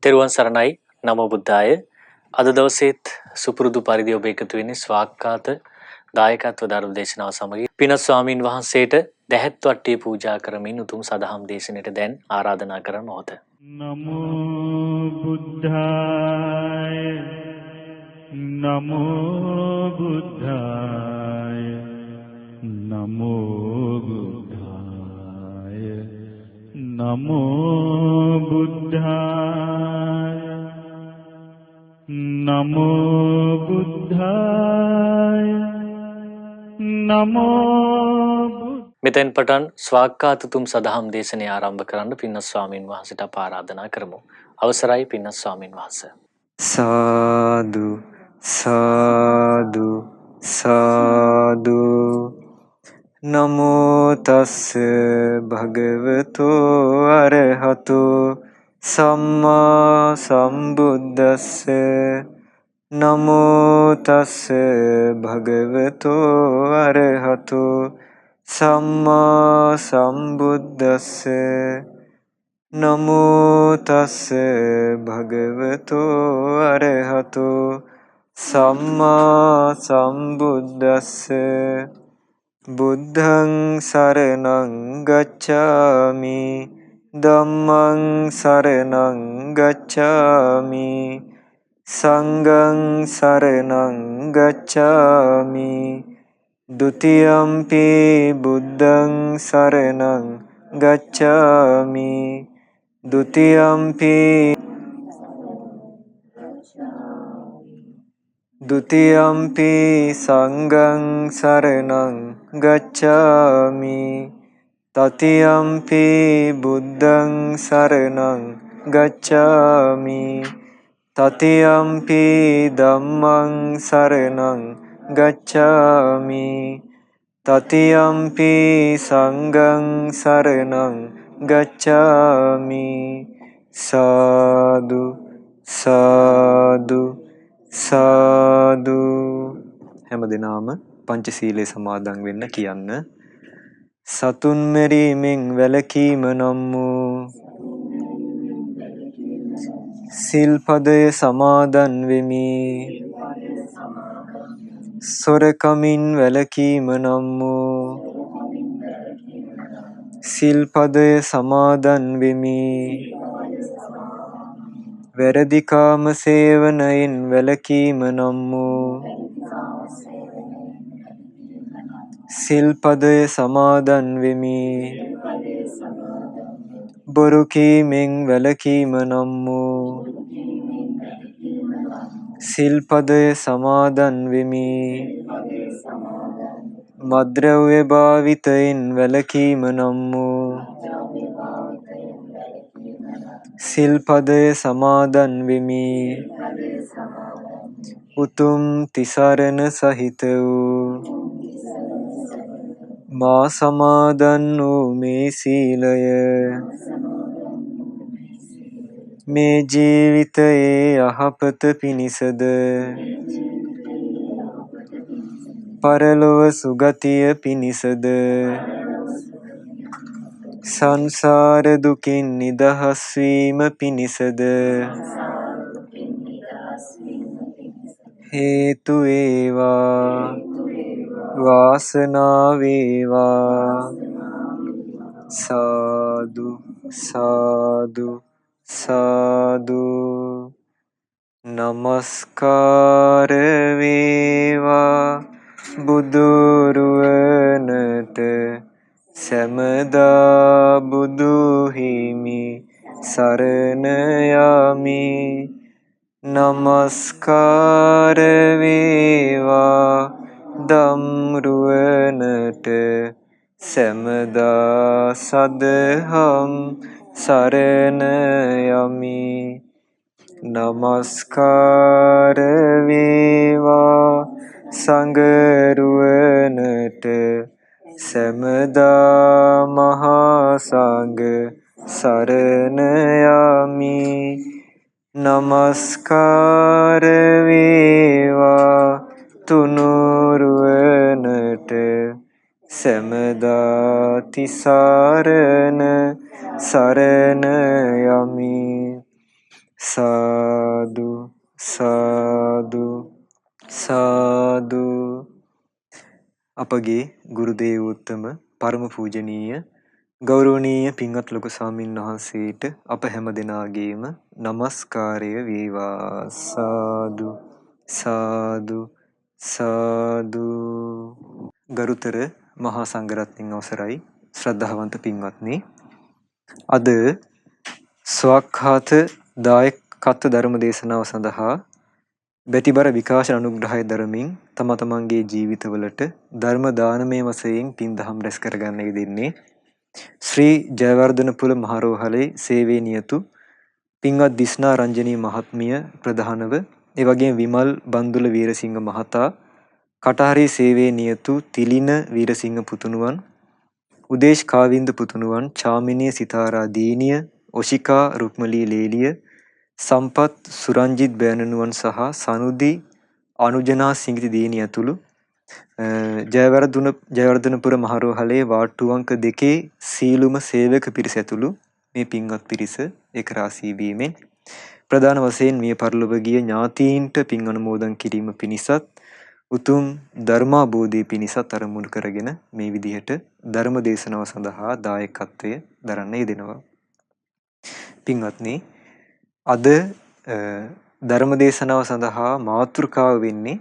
තෙරුවන් සරණයි. නමෝ බුද්ධාය. අද දවසේත් සුපුරුදු පරිදි ඔබ එකතු වෙන්නේ ස්වාක්ඛාත දායකත්ව ධර්ම දේශනාව සමග පින ස්වාමින් වහන්සේට දැහැත් වට්ටිය පූජා කරමින් උතුම් සදහම් දේශනෙට දැන් ආරාධනා කරන මොහොත. නමෝ බුද්ධාය නමෝ බුද්ධාය නමෝ බුද්ධාය නමෝ බුද්ධාය නමෝ බුද්ධාය නමෝ මෙතෙන් පටන් ස්වාක්ඛාත තුම් සදහම් දේශනය ආරම්භ කරන්න පින්වත් ස්වාමින් වහන්සේට අප ආරාධනා කරමු. අවසරයි පින්වත් ස්වාමින් වහන්සේ. සාදු සාදු සාදු නමෝ තස් භගවතු අරහතු සම්මා සම්බුද්දස්ස නමෝ තස් භගවතු අරහතු සම්මා සම්බුද්දස්ස නමෝ තස් භගවතු අරහතු සම්මා සම්බුද්දස්ස බුද්ධං සරණං ගච්ඡාමි ධම්මං සරණං ගච්ඡාමි සංඝං සරණං ගච්ඡාමි ဒ ුතියම්පි බුද්ධං සරණං ගච්ඡාමි ဒ ුතියම්පි ဒ ුතියම්පි සංඝං සරණං ගච්ඡාමි තතියම්පි බුද්ධං සරණං ගච්ඡාමි තතියම්පි ධම්මං සරණං ගච්ඡාමි තතියම්පි සංඝං සරණං ගච්ඡාමි සාදු සාදු සාදු හැමදෙනාම පංචශීලයේ සමාදන් වෙන්න කියන්න. සතුන් මෙරීමෙන් වැළකීම නම් වූ සිල්පදය සමාදන් වෙමි. සොරකමින් වැළකීම නම් වූ සිල්පදය සමාදන් වෙමි. වැරදිකාම සේවනයෙන් වැළකීම නම් වූ සිල්පදය සමාදන් වෙමි. බොරු කීමෙන් වැළකීම නම් වූ සිල්පදය සමාදන් වෙමි. මද්ද්‍රව්‍ය භාවිතයෙන් වැළකීම නම් වූ සිල්පදය සමාදන් වෙමි. උතුම් තිසරණ සහිත වූ මා සමාදන් වූ මේ සීලය මේ ජීවිතයේ යහපත පිණිසද පරලොව සුගතිය පිණිසද සංසාර දුකින් නිදහස් වීම පිණිසද හේතු වේවා වාසනාව වේවා. සාදු සාදු සාදු නමස්කාර වේවා බුදුරුවනට සැමදා බුදු හිමි සරණ යමි. නමස්කාර වේවා ධම්රුවනට සැමදා සදහම් සරණ යමි. නමස්කාර වේවා සංඝරුවනට සැමදා මහා සංඝ සරණ යමි. නමස්කාර වේවා තුනුරුවනට සැමදා තිසරණ සරණ යමි. සාදු සාදු සාදු. අපගේ ගුරු දේවෝත්තම පරම පූජනීය ගෞරවනීය පින්වත් ලොකු ස්වාමීන් වහන්සේට අප හැම දෙනාගේම নমස්කාරය වේවා. සාදු සාදු සාදු. ගරුතර මහා සංඝරත්නයන් අවසරයි ශ්‍රද්ධාවන්ත පින්වත්නි, අද ස්වාක්ඛාත දායකත්ව ධර්ම දේශනාව සඳහා බැතිබර විකාශන අනුග්‍රහය දරමින් තම තමන්ගේ ජීවිතවලට ධර්ම දානමය වශයෙන් පින් දහම් රැස් කරගන්න යෙදෙන්නේ ශ්‍රී ජයවර්ධනපුර මහරෝහලේ සේවයේ නියතු පින්වත් දිස්නා රංජනී මහත්මිය ප්‍රධානව, ඒ වගේම විමල් බන්දුල වීරසිංහ මහතා, කටහරි සේවයේ නියතු තිලින වීරසිංහ පුතුණුවන්, උදේශ් කාවින්ද පුතුණුවන්, චාමිනිය සිතාරා දීනිය, ඔෂිකා රුක්මලී ලේලිය, සම්පත් සුරංජිත් බෑණනුවන් සහ සනුදි අනුජනා සිංගිති දීනිය ඇතුළු ජයවර්ධනපුර මහරෝහලේ වාට්ටු අංක 2 සීලුම සේවක පිරිස ඇතුළු මේ පින්වත් පිරිස එක් රාශී වීමෙන් ප්‍රධාන වශයෙන් මිය පරලොව ගිය ඥාතීන්ට පින් අනුමෝදන් කිරීම පිණිසත් උතුම් ධර්මාබෝධය පිණිසත් අරමුණු කරගෙන මේ විදිහට ධර්ම දේශනාව සඳහා දායකත්වය දරන්න යෙදෙනවා. පින්වත්නි, අද ධර්ම දේශනාව සඳහා මාතෘකාව වෙන්නේ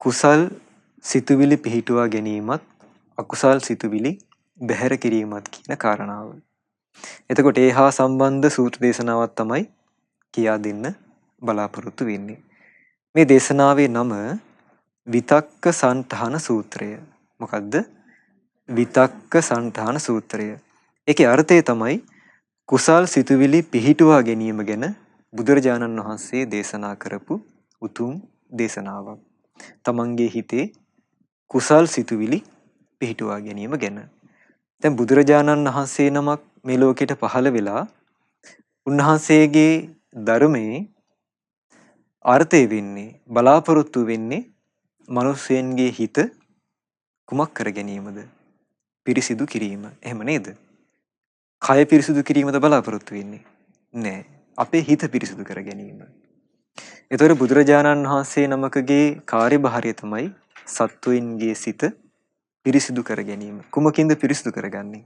කුසල් සිතුවිලි පිහිටුවා ගැනීමත් අකුසල් සිතුවිලි බැහැර කිරීමත් කියන කාරණාව. එතකොට ඒ හා සම්බන්ධ සූත්‍ර දේශනාවක් තමයි කියා දෙන්න බලාපොරොත්තු වෙන්නේ. මේ දේශනාවේ නම විතක්ක සන්ඨාන සූත්‍රය. මොකද්ද? විතක්ක සන්ඨාන සූත්‍රය. ඒකේ අර්ථය තමයි කුසල් සිතුවිලි පිහිටුවා ගැනීම ගැන බුදුරජාණන් වහන්සේ දේශනා කරපු උතුම් දේශනාවක්. තමන්ගේ හිතේ කුසල් සිතුවිලි පිහිටුවා ගැනීම ගැන. දැන් බුදුරජාණන් වහන්සේ නමක් මේ ලෝකෙට පහළ වෙලා උන්වහන්සේගේ ධර්මයේ අර්ථය වෙන්නේ, බලාපොරොත්තු වෙන්නේ මිනිස්යන්ගේ හිත කුමක් කර ගැනීමද? පිරිසිදු කිරීම. එහෙම නේද? කය පිරිසිදු කිරීමද බලාපොරොත්තු වෙන්නේ? නෑ. අපේ හිත පිරිසිදු කර ගැනීම. ඒතර බුදුරජාණන් වහන්සේ නමකගේ කාර්යභාරය තමයි සත්වයින්ගේ සිත පිරිසිදු කර ගැනීම. කුමකින්ද පිරිසිදු කරගන්නේ?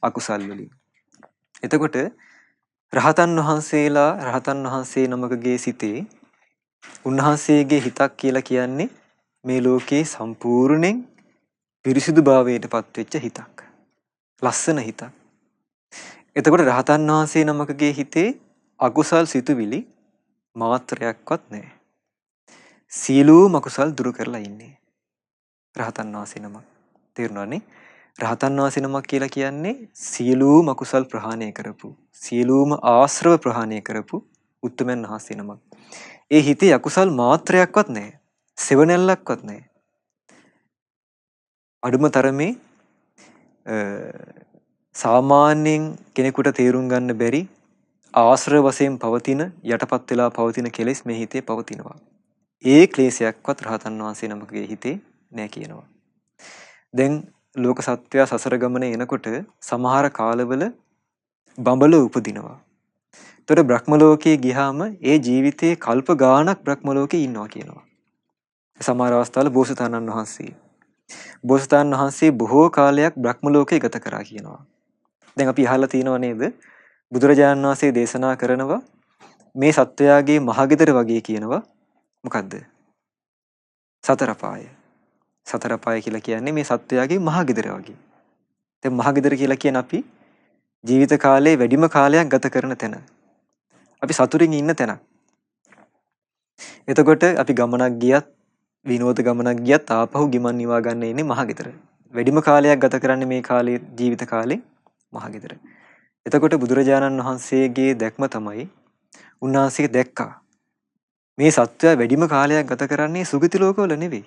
අකුසල් වලින්. එතකොට රහතන් වහන්සේ නමකගේ සිතේ උන්වහන්සේගේ හිතක් කියලා කියන්නේ මේ ලෝකේ සම්පූර්ණයෙන් පිරිසිදු භාවයට පත්වෙච්ච හිතක්. ලස්සන හිතක්. එතකොට රහතන් වහන්සේ නමකගේ හිතේ අකුසල් සිතුවිලි මාත්‍රයක්වත් නැහැ. සීලූම අකුසල් දුරු කරලා ඉන්නේ රහතන් වහන්සේ නමක්. තේරුණානේ? රහතන් වහන්සේ නමක් කියලා කියන්නේ සීලූම අකුසල් ප්‍රහාණය කරපු, සීලූම ආශ්‍රව ප්‍රහාණය කරපු උත්තමයන් වහන්සේ නමක්. ඒ හිතේ අකුසල් මාත්‍රයක්වත් නැහැ. සෙවණැල්ලක්වත් නැහැ. අඩුම තරමේ සාමාන්‍යයෙන් කෙනෙකුට තේරුම් ගන්න බැරි ආශ්‍රව වශයෙන් පවතින, යටපත් වෙලා පවතින කෙලෙස් මේ හිතේ පවතිනවා. ඒ ක්ලේශයක්වත් රහතන් වහන්සේ නමකගේ හිතේ නැහැ කියනවා. දැන් ලෝක සත්වයා සසර ගමනේ එනකොට සමහර කාලවල බඹල උපදිනවා. ඒතර බ්‍රහ්ම ලෝකයේ ගියාම ඒ ජීවිතේ කල්ප ගාණක් බ්‍රහ්ම ලෝකේ ඉන්නවා කියනවා. සමහර අවස්ථාවල බෝසතාණන් වහන්සේ බොහෝ කාලයක් බ්‍රහ්ම ලෝකේ ගත කරා කියනවා. දැන් අපි අහලා තියෙනව නේද? බුදුරජාණන් වහන්සේ දේශනා කරනවා මේ සත්වයාගේ මහගෙදර වගේ කියනවා. මොකද්ද? සතර පාය. සතර පාය කියලා කියන්නේ මේ සත්වයාගේ මහගෙදර වගේ. දැන් මහගෙදර කියලා කියන්නේ අපි ජීවිත කාලේ වැඩිම කාලයක් ගත කරන තැන. අපි සතුටින් ඉන්න තැන. එතකොට අපි ගමනක් ගියත්, විනෝද ගමනක් ගියත් ආපහු ගිමන් නිවා ගන්න ඉන්නේ මහගෙදර. වැඩිම කාලයක් ගත කරන්නේ මේ කාලේ ජීවිත කාලේ මහගෙදර. එතකොට බුදුරජාණන් වහන්සේගේ දැක්ම තමයි, උන්වහන්සේ දැක්කා මේ සත්වයා වැඩිම කාලයක් ගත කරන්නේ සුගති ලෝකවල නෙවෙයි.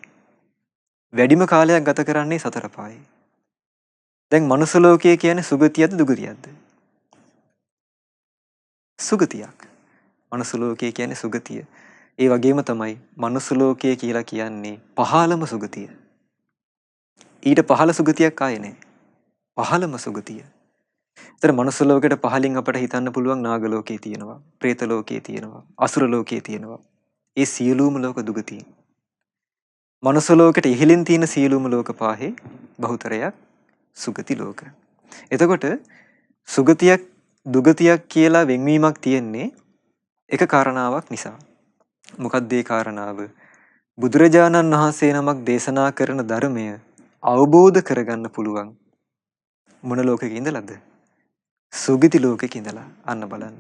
වැඩිම කාලයක් ගත කරන්නේ සතර පායේ. දැන් මනුස්ස ලෝකයේ කියන්නේ සුගතියද දුගතියද? සුගතියක්. මනුස්ස ලෝකයේ කියන්නේ සුගතිය. ඒ වගේම තමයි මනුස්ස ලෝකයේ කියලා කියන්නේ පහළම සුගතිය. ඊට පහළ සුගතියක් ආයේ නැහැ. පහළම සුගතිය. ඒතර මනුස්ස ලෝකෙට පහලින් අපට හිතන්න පුළුවන් නාග ලෝකේ තියෙනවා, പ്രേත ලෝකේ තියෙනවා, අසුර ලෝකේ තියෙනවා. ඒ සියලුම ලෝක දුගතිය. මනුස්ස ලෝකෙට ඉහළින් තියෙන සියලුම ලෝක පහේ බහුතරයක් සුගති ලෝක. එතකොට සුගතියක් දුගතියක් කියලා වෙන්වීමක් තියෙන්නේ එක කාරණාවක් නිසා. මොකක්ද ඒ කාරණාව? බුදුරජාණන් වහන්සේ නමක් දේශනා කරන ධර්මය අවබෝධ කරගන්න පුළුවන් මොන ලෝකෙක ඉඳලාද? සුගති ලෝකෙක ඉඳලා. අන්න බලන්න.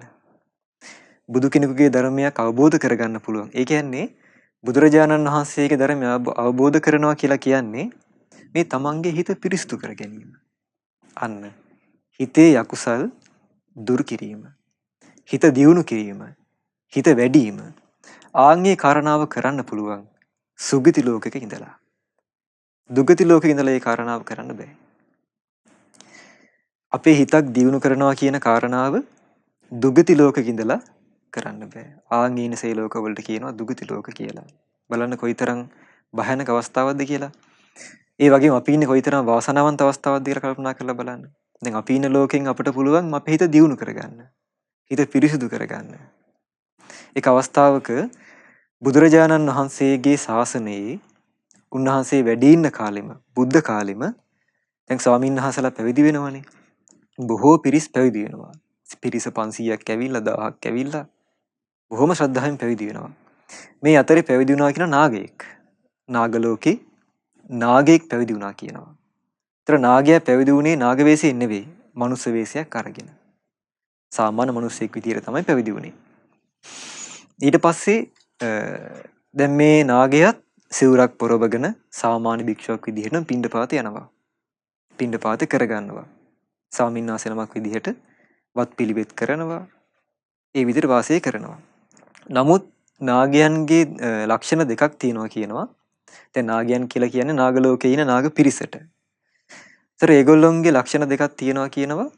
බුදු කෙනෙකුගේ ධර්මයක් අවබෝධ කරගන්න පුළුවන්. ඒ කියන්නේ බුදුරජාණන් වහන්සේගේ ධර්මය අවබෝධ කරනවා කියලා කියන්නේ මේ තමන්ගේ හිත පිරිසිදු කර ගැනීම. අන්න හිතේ යකුසල් දුරු කිරීම. හිත දියුණු කිරීම. හිත වැඩිම. ආන්ගේ කාරණාව කරන්න පුළුවන් සුගති ලෝකෙක ඉඳලා. දුගති ලෝකෙක ඉඳලා ඒ කාරණාව කරන්න බෑ. අපේ හිතක් දියුණු කරනවා කියන කාරණාව දුගති ලෝකෙක ඉඳලා කරන්න බෑ. ආන්ගීනසේ ලෝක වලට කියනවා දුගති ලෝක කියලා. බලන්න කොයිතරම් භයානක අවස්ථාවක්ද කියලා. ඒ වගේම අපි ඉන්නේ කොයිතරම් වාසනාවන්ත අවස්ථාවක්ද කියලා කල්පනා කරලා බලන්න. දැන් අපි ඉන්න ලෝකෙන් අපිට පුළුවන් අපේ හිත දියුණු කරගන්න. හිත පිරිසිදු කරගන්න. ඒක අවස්ථාවක බුදුරජාණන් වහන්සේගේ ශාසනයේ උන්වහන්සේ වැඩ ඉන්න කාලෙම බුද්ධ කාලෙම දැන් ස්වාමීන් වහන්සේලා පැවිදි වෙනවනේ. බොහෝ පිරිස් පැවිදි වෙනවා. පිරිස 500ක් ඇවිල්ලා 1000ක් ඇවිල්ලා බොහොම ශ්‍රද්ධාවෙන් පැවිදි වෙනවා. මේ අතරේ පැවිදි වුණා කියන නාගයෙක්. නාග ලෝකේ නාගයෙක් පැවිදි වුණා කියනවා. ඒතර නාගයා පැවිදි වුණේ නාග වෙස්යෙන් නෙවෙයි, මනුස්ස වෙස්යක් අරගෙන. සාමාන්‍ය මිනිස්සෙක් විදියට තමයි පැවිදි වුණේ. ඊට පස්සේ දැන් මේ නාගයාත් සිවුරක් පොරවගෙන සාමාන්‍ය භික්ෂුවක් විදිහට පිණ්ඩපාත යනවා. පිණ්ඩපාත කරගන්නවා. ස්වාමීන් වහන්සේ නමක් විදිහට වත් පිළිවෙත් කරනවා. ඒ විදිහට වාසය කරනවා. නමුත් නාගයන්ගේ ලක්ෂණ දෙකක් තියෙනවා කියනවා. දැන් නාගයන් කියලා කියන්නේ නාග ලෝකේ ඉන නාග පිරිසට. ඒතර ඒගොල්ලොන්ගේ ලක්ෂණ දෙකක් තියෙනවා කියනවා.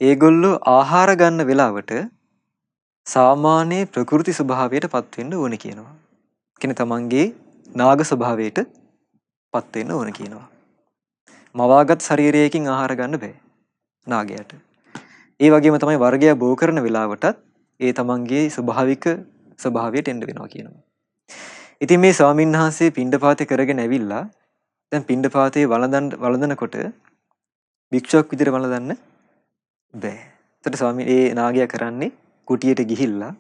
ඒගොල්ලෝ ආහාර ගන්න වෙලාවට සාමාන්‍ය ප්‍රകൃති ස්වභාවයට පත් වෙන්න ඕනේ කියනවා. කියන්නේ තමන්ගේ නාග ස්වභාවයට පත් වෙන්න ඕනේ කියනවා. මවාගත් ශරීරයකින් ආහාර ගන්න බෑ නාගයාට. ඒ වගේම තමයි වර්ගය බෝ කරන වෙලාවටත් ඒ තමන්ගේ ස්වභාවික ස්වභාවයට එන්න වෙනවා කියනවා. ඉතින් මේ ස්වාමීන් වහන්සේ පිණ්ඩපාතේ කරගෙන ඇවිල්ලා දැන් පිණ්ඩපාතේ වළඳනකොට භික්ෂුවක් විදිහට වළඳන්න බෑ. ඒතට ස්වාමීන් ඒ නාගයා කරන්නේ කුටියට ගිහිල්ලා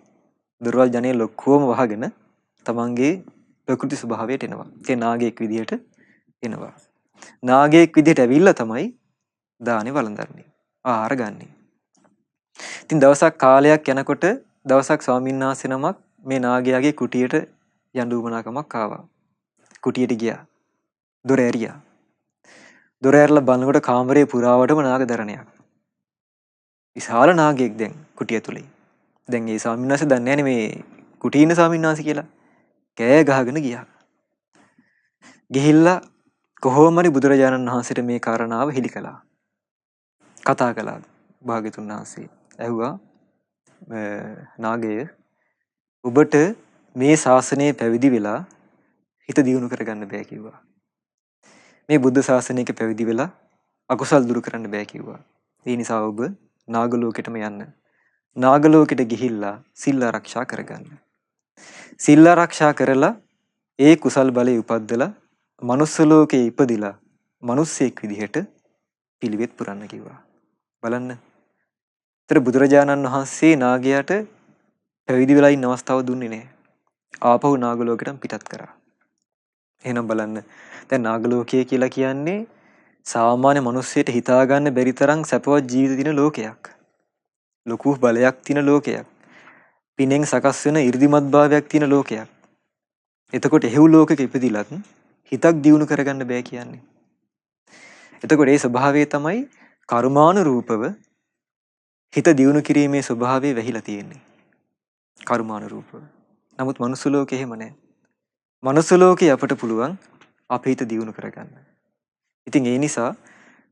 දොරවල් ජනෙල් ඔක්කොම වහගෙන තමන්ගේ ප්‍රകൃති ස්වභාවයට එනවා. ඒ නාගයෙක් විදිහට එනවා. නාගයෙක් විදිහට ඇවිල්ලා තමයි දානේ වළඳන්නේ. ආහාර ගන්නේ. ඉතින් දවසක් කාලයක් යනකොට දවසක් ස්වාමීන් වහන්සේ නමක් මේ නාගයාගේ කුටියට යන්න උවමනාකමක් ආවා. කුටියට ගියා. දොර ඇරියා. දොර ඇරලා බලනකොට කාමරේ පුරාවටම නාගදරණයක්. විශාල නාගයෙක් දැන් කුටිය ඇතුලේ. දැන් මේ ස්වාමීන් වහන්සේ දන්නේ නැහැ මේ කුටියේ ඉන්න ස්වාමීන් වහන්සේ කියලා. කෑ ගහගෙන ගියා. ගිහිල්ලා කොහොම හරි බුදුරජාණන් වහන්සේට මේ කාරණාව හෙළි කළා. කතා කළා භාග්‍යතුන් වහන්සේ. ඇහුවා නාගය ඔබට මේ ශාසනය පැවිදි වෙලා හිත දියුණු කරගන්න බෑ කිව්වා. මේ බුද්ධ ශාසනයක පැවිදි වෙලා අකුසල් දුරු කරන්න බෑ කිව්වා. ඒ නිසා ඔබ නාග ලෝකෙටම යන්න. නාග ලෝකෙට ගිහිල්ලා සිල් ආරක්ෂා කරගන්න. සිල් ආරක්ෂා කරලා ඒ කුසල් බලය උපද්දලා මනුස්ස ලෝකේ ඉපදිලා මිනිස්සෙක් විදිහට පිළිවෙත් පුරන්න කිව්වා. බලන්න. ඒතර බුදුරජාණන් වහන්සේ නාගයාට පැවිදි වෙලා ඉන්න අවස්ථාව දුන්නේ නැහැ. ආපහු නාග ලෝකෙටම පිටත් කරා. එහෙනම් බලන්න. දැන් නාග ලෝකය කියලා කියන්නේ සාමාන්‍ය මිනිස්සෙට හිතා ගන්න බැරි තරම් සැපවත් ජීවිත දින ලෝකයක්. ලොකු බලයක් තියෙන ලෝකයක්. පිනෙන් සකස් වෙන 이르දිමත් භාවයක් තියෙන ලෝකයක්. එතකොට එහෙව් ලෝකෙක ඉපදිලත් හිතක් දියුණු කරගන්න බෑ කියන්නේ. එතකොට ඒ ස්වභාවය තමයි කර්මානුරූපව හිත දියුණු කිරීමේ ස්වභාවය වැහිලා තියෙන්නේ. කර්මානුරූපව. නමුත් මනුස්ස ලෝකේ එහෙම නැහැ. මනුස්ස ලෝකේ අපට පුළුවන් අපේ හිත දියුණු කරගන්න. ඉතින් ඒ නිසා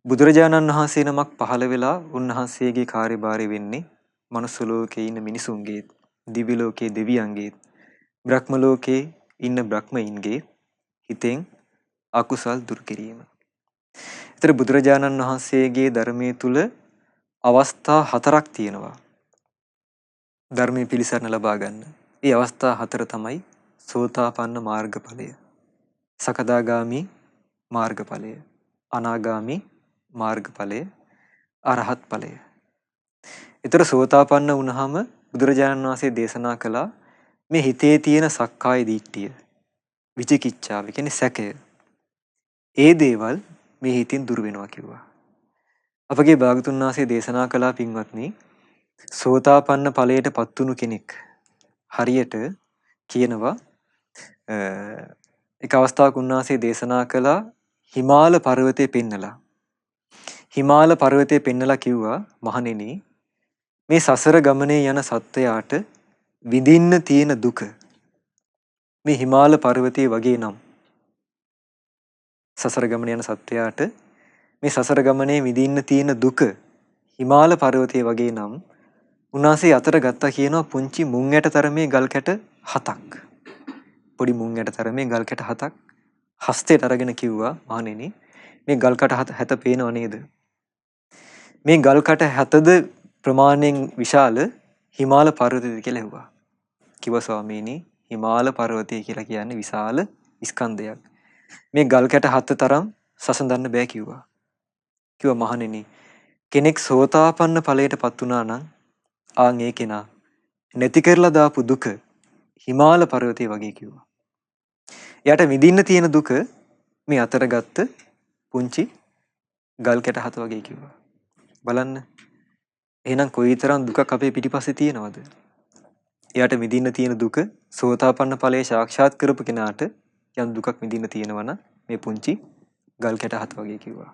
බුදුරජාණන් වහන්සේ නමක් පහළ වෙලා උන්වහන්සේගේ කාර්යභාරය වෙන්නේ මනුස්ස ලෝකේ ඉන්න මිනිසුන්ගේ, දිව්‍ය ලෝකේ දෙවියන්ගේ, බ්‍රහ්ම ලෝකේ ඉන්න බ්‍රහ්මයින්ගේ හිතෙන් අකුසල් දුරු කිරීම. ඒතර බුදුරජාණන් වහන්සේගේ ධර්මයේ තුල අවස්ථා 4ක් තියෙනවා ධර්මයේ පිළිසරණ ලබා ගන්න. ඒ අවස්ථා 4 තමයි සෝතාපන්න මාර්ගඵලය, සකදාගාමි මාර්ගඵලය, අනාගාමි මාර්ගඵලය, අරහත් ඵලය. ඊතර සෝතාපන්න වුණාම බුදුරජාණන් වහන්සේ දේශනා කළා මේ හිතේ තියෙන සක්කාය දිට්ඨිය, විචිකිච්ඡාව කියන්නේ සැකය. ඒ දේවල් මේ හිතින් දුර වෙනවා කිව්වා. අපගේ භාගතුන් වහන්සේ දේශනා කළා පින්වත්නි, සෝතාපන්න ඵලයට පත්තුණු කෙනෙක් හරියට කියනවා එක අවස්ථාවක උන්වහන්සේ දේශනා කළා හිමාල පර්වතය පෙන්නලා. හිමාල පර්වතය පෙන්නලා කිව්වා මහණෙනි මේ සසර ගමනේ යන සත්වයාට විඳින්න තියෙන දුක මේ හිමාල පර්වතයේ වගේ නම් සසර ගමනේ යන සත්වයාට මේ සසර ගමනේ විඳින්න තියෙන දුක හිමාල පර්වතයේ වගේ නම් උන්වහන්සේ අතර ගත්තා කියනවා පුංචි මුං ඇට තරමේ ගල් කැට 7ක්. පොඩි මුං ඇට තරමේ ගල් කැට 7ක් හස්තයට අරගෙන කිව්වා මහණෙනි මේ ගල් කැට 7 පේනව නේද? මේ ගල් කැට 7ද ප්‍රමාණයෙන් විශාල හිමාල පර්වතයද කියලා ඇහුවා. කිව්වා ස්වාමීනි හිමාල පර්වතය කියලා කියන්නේ විශාල ස්කන්ධයක්. මේ ගල් කැට 7 තරම් සසඳන්න බෑ කිව්වා. කිව්වා මහණෙනි කෙනෙක් සෝතාපන්න ඵලයටපත් වුණා නම් ආන් ඒ කෙනා නැති කරලා දාපු දුක හිමාල පර්වතය වගේ කිව්වා. එයාට විඳින්න තියෙන දුක මේ අතර ගත්ත පුංචි ගල් කැට 7 වගේ කිව්වා. බලන්න එහෙනම් කොයිතරම් දුකක් අපේ පිටිපස්සේ තියෙනවද? එයාට විඳින්න තියෙන දුක සෝතාපන්න ඵලයේ සාක්ෂාත් කරපු කෙනාට යම් දුකක් විඳින්න තියෙනවා නම් මේ පුංචි ගල් කැට 7 වගේ කිව්වා.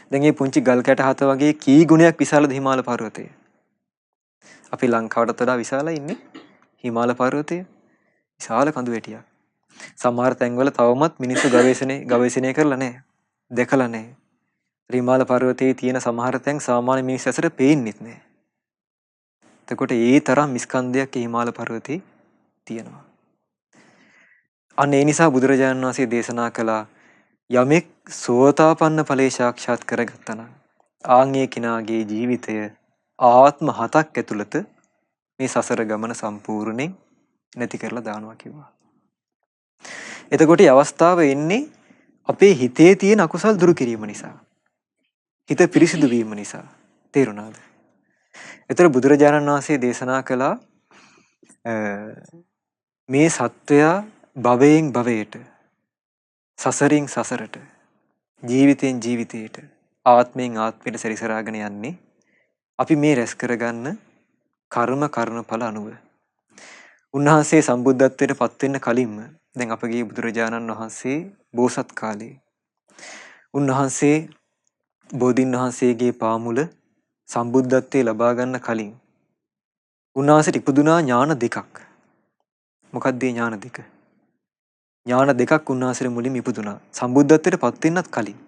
දැන් මේ පුංචි ගල් කැට 7 වගේ කී ගුණයක් විශාලද හිමාල පර්වතය? අපි ලංකාවට වඩා විශාලයි ඉන්නේ හිමාල පර්වතය. විශාල කඳු වැටියක්. සමහර තැන්වල තවමත් මිනිස්සු ගවේෂණය කරලා නැහැ. දැකලා නැහැ. හිමාල පර්වතයේ තියෙන සමහර තැන් සාමාන්‍ය මිනිස් ඇසට පේන්නෙත් නැහැ. එතකොට ඒ තරම් ස්කන්ධයක් හිමාල පර්වතයේ තියෙනවා. අන්න ඒ නිසා බුදුරජාණන් වහන්සේ දේශනා කළා යමෙක් සෝතාපන්න ඵලයේ සාක්ෂාත් කරගත්තා නම් ආන් ඒ කෙනාගේ ජීවිතය ආත්ම 7ක් ඇතුළත මේ සසර ගමන සම්පූර්ණයෙන් නැති කරලා දානවා කිව්වා. එතකොට මේ අවස්ථාව එන්නේ අපේ හිතේ තියෙන අකුසල් දුරු කිරීම නිසා. හිත පිරිසිදු වීම නිසා. තේරුණාද? ඒතර බුදුරජාණන් වහන්සේ දේශනා කළා මේ සත්වයා භවයෙන් භවයට, සසරින් සසරට, ජීවිතෙන් ජීවිතයට, ආත්මයෙන් ආත්මයට සැරිසරාගෙන යන්නේ අපි මේ රැස් කරගන්න කර්මඵල අනුව. උන්වහන්සේ සම්බුද්ධත්වයට පත් වෙන්න කලින්ම දැන් අපගේ බුදුරජාණන් වහන්සේ බෝසත් කාලේ උන්වහන්සේ බෝධීන් වහන්සේගේ පාමුල සම්බුද්ධත්වයේ ලබා ගන්න කලින් උන්වහන්සේට ඉපදුනා ඥාන දෙකක්. මොකක්ද මේ ඥාන දෙක? ඥාන දෙකක් උන්වහන්සේට මුලින්ම ඉපදුනා සම්බුද්ධත්වයට පත් වෙන්නත් කලින්.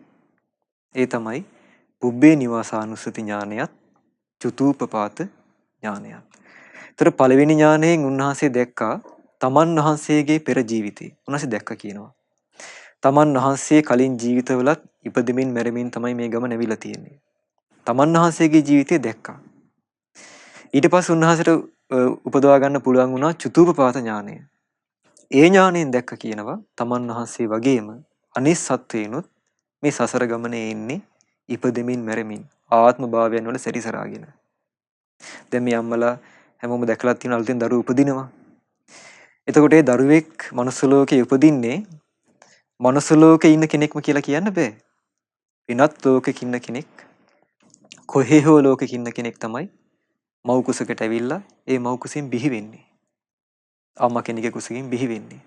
ඒ තමයි පුබ්බේ නිවාසානුස්සති ඥානයත් චුතූපපාත ඥානයත්. ඒතර පළවෙනි ඥානයෙන් උන්වහන්සේ දැක්කා තමන් වහන්සේගේ පෙර ජීවිතේ. උන්වහන්සේ දැක්ක කියනවා. තමන් වහන්සේ කලින් ජීවිතවලත් ඉපදෙමින් මැරෙමින් තමයි මේ ගම නැවිලා තියෙන්නේ. තමන් වහන්සේගේ ජීවිතේ දැක්කා. ඊට පස්සේ උන්වහන්සේට උපදවා ගන්න පුළුවන් වුණා චුතූපපාත ඥානය. ඒ ඥාණයෙන් දැක්ක කියනවා තමන් වහන්සේ වගේම අනිත් සත්වේනොත් මේ සසර ගමනේ ඉන්නේ ඉපදෙමින් මැරෙමින් ආත්ම භාවයන් වල සැරිසරාගෙන. දැන් මේ අම්මලා හැමෝම දැකලා තියෙන අලුතෙන් දරුවෝ උපදිනවා. එතකොට ඒ දරුවෙක් මනුස්ස ලෝකේ උපදින්නේ මනුස්ස ලෝකේ ඉන්න කෙනෙක්ම කියලා කියන්න බෑ. වෙනත් ලෝකෙක ඉන්න කෙනෙක්, කොහේ හෝ ලෝකෙක ඉන්න කෙනෙක් තමයි මව් කුසකට ඇවිල්ලා ඒ මව් කුසෙන් බිහි වෙන්නේ. අම්මා කෙනෙකුගේ කුසකින් බිහි වෙන්නේ.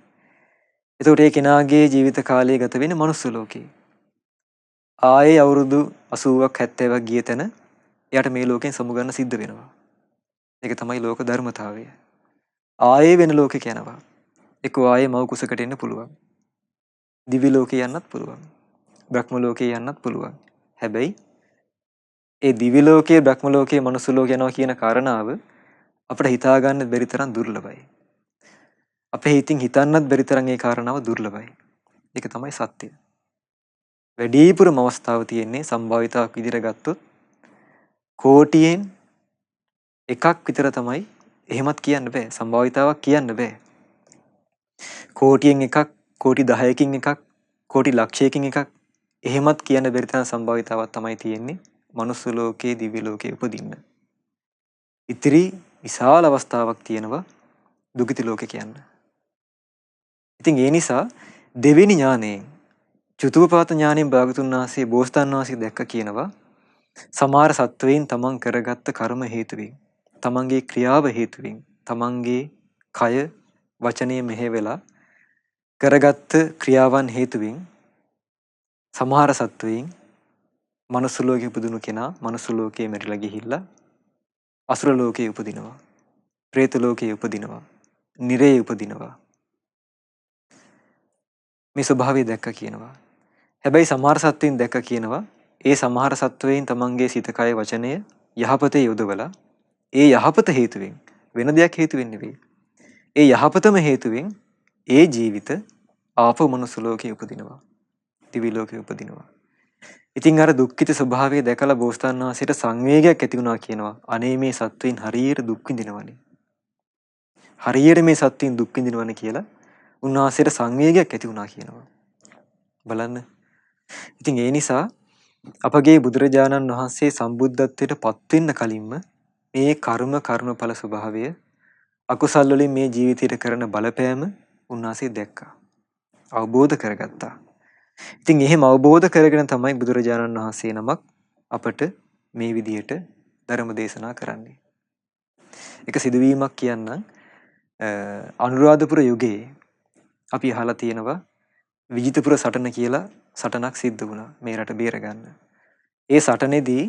එතකොට ඒ කෙනාගේ ජීවිත කාලය ගත වෙන්නේ මනුස්ස ලෝකේ. ආයේ අවුරුදු 80ක් 70ක් ගිය තැන එයාට මේ ලෝකෙන් සමුගන්න සිද්ධ වෙනවා. ඒක තමයි ලෝක ධර්මතාවය. ආයේ වෙන ලෝකෙක යනවා. ඒක ආයේ මව් කුසකට එන්න පුළුවන්. දිවි ලෝකේ යන්නත් පුළුවන්. බ්‍රහ්ම ලෝකේ යන්නත් පුළුවන්. හැබැයි ඒ දිවි ලෝකයේ බ්‍රහ්ම ලෝකයේ මනුස්ස ලෝකේ යනවා කියන කාරණාව අපිට හිතා ගන්න බැරි තරම් දුර්ලභයි. අපේ හිතින් හිතන්නත් බැරි තරම් ඒ කාරණාව දුර්ලභයි. ඒක තමයි සත්‍යය. වැඩිපුරම අවස්ථාව තියෙන්නේ සම්භාවිතාවක් විදිහට ගත්තොත් කෝටියෙන් එකක් විතර තමයි. එහෙමත් කියන්න බෑ. සම්භාවිතාවක් කියන්න බෑ. කෝටියෙන් එකක්, කෝටි 10කින් එකක්, කෝටි ලක්ෂයකින් එකක් එහෙමත් කියන්න බැරි තරම් සම්භාවිතාවක් තමයි තියෙන්නේ මනුස්ස ලෝකේ, දිව්‍ය ලෝකේ උපදින්න. ඉතිරි විශාල අවස්ථාවක් තියෙනවා දුගති ලෝකේ කියන්න. ඉතින් ඒ නිසා දෙවෙනි ඥානයෙන් චතුප්පාත ඥානයෙන් භාගතුන් වහන්සේ බෝසතාණන් වහන්සේ දැක්ක කියනවා සමහර සත්වයින් තමන් කරගත්ත කර්ම හේතුවෙන්, තමන්ගේ ක්‍රියාව හේතුවෙන්, තමන්ගේ කය වචනය මෙහෙवला කරගත්ත ක්‍රියාවන් හේතුවෙන් සමහර සත්වයින් මනුස්ස ලෝකේ උපදිනු කෙනා මනුස්ස ලෝකේ මැරිලා ගිහිල්ලා අසුර ලෝකේ උපදිනවා, പ്രേත ලෝකේ උපදිනවා, නිරේ උපදිනවා. මේ ස්වභාවය දැක්ක කියනවා. හැබැයි සමහර සත්වයින් දැක්ක කියනවා ඒ සමහර සත්වයින් තමන්ගේ සිත කය වචනය යහපතේ යොදවලා ඒ යහපත හේතුවෙන් වෙන දෙයක් හේතුවෙන් නෙවෙයි. ඒ යහපතම හේතුවෙන් ඒ ජීවිත ආපහු මනුස්ස ලෝකේ උපදිනවා, දිවි ලෝකේ උපදිනවා. ඉතින් අර දුක්ඛිත ස්වභාවය දැකලා බෝසතාණන් වහන්සේට සංවේගයක් ඇති වුණා කියනවා. අනේ මේ සත්වයින් හරියට දුක් විඳිනවනේ. හරියට මේ සත්වයින් දුක් විඳිනවනේ කියලා උන්වහන්සේට සංවේගයක් ඇති වුණා කියනවා. බලන්න. ඉතින් ඒ නිසා අපගේ බුදුරජාණන් වහන්සේ සම්බුද්ධත්වයට පත් වෙන්න කලින්ම මේ කර්මඵල ස්වභාවය අකුසල් වලින් මේ ජීවිතයට කරන බලපෑම උන්වහන්සේ දැක්කා. අවබෝධ කරගත්තා. ඉතින් එහෙම අවබෝධ කරගෙන තමයි බුදුරජාණන් වහන්සේ නමක් අපට මේ විදිහට ධර්ම දේශනා කරන්නේ. එක සිදුවීමක් කියන්නම්. අනුරාධපුර යුගයේ අපි අහලා තියෙනවා විජිතපුර සටන කියලා සටනක් සිද්ධ වුණා මේ රට බේරගන්න. ඒ සටනේදී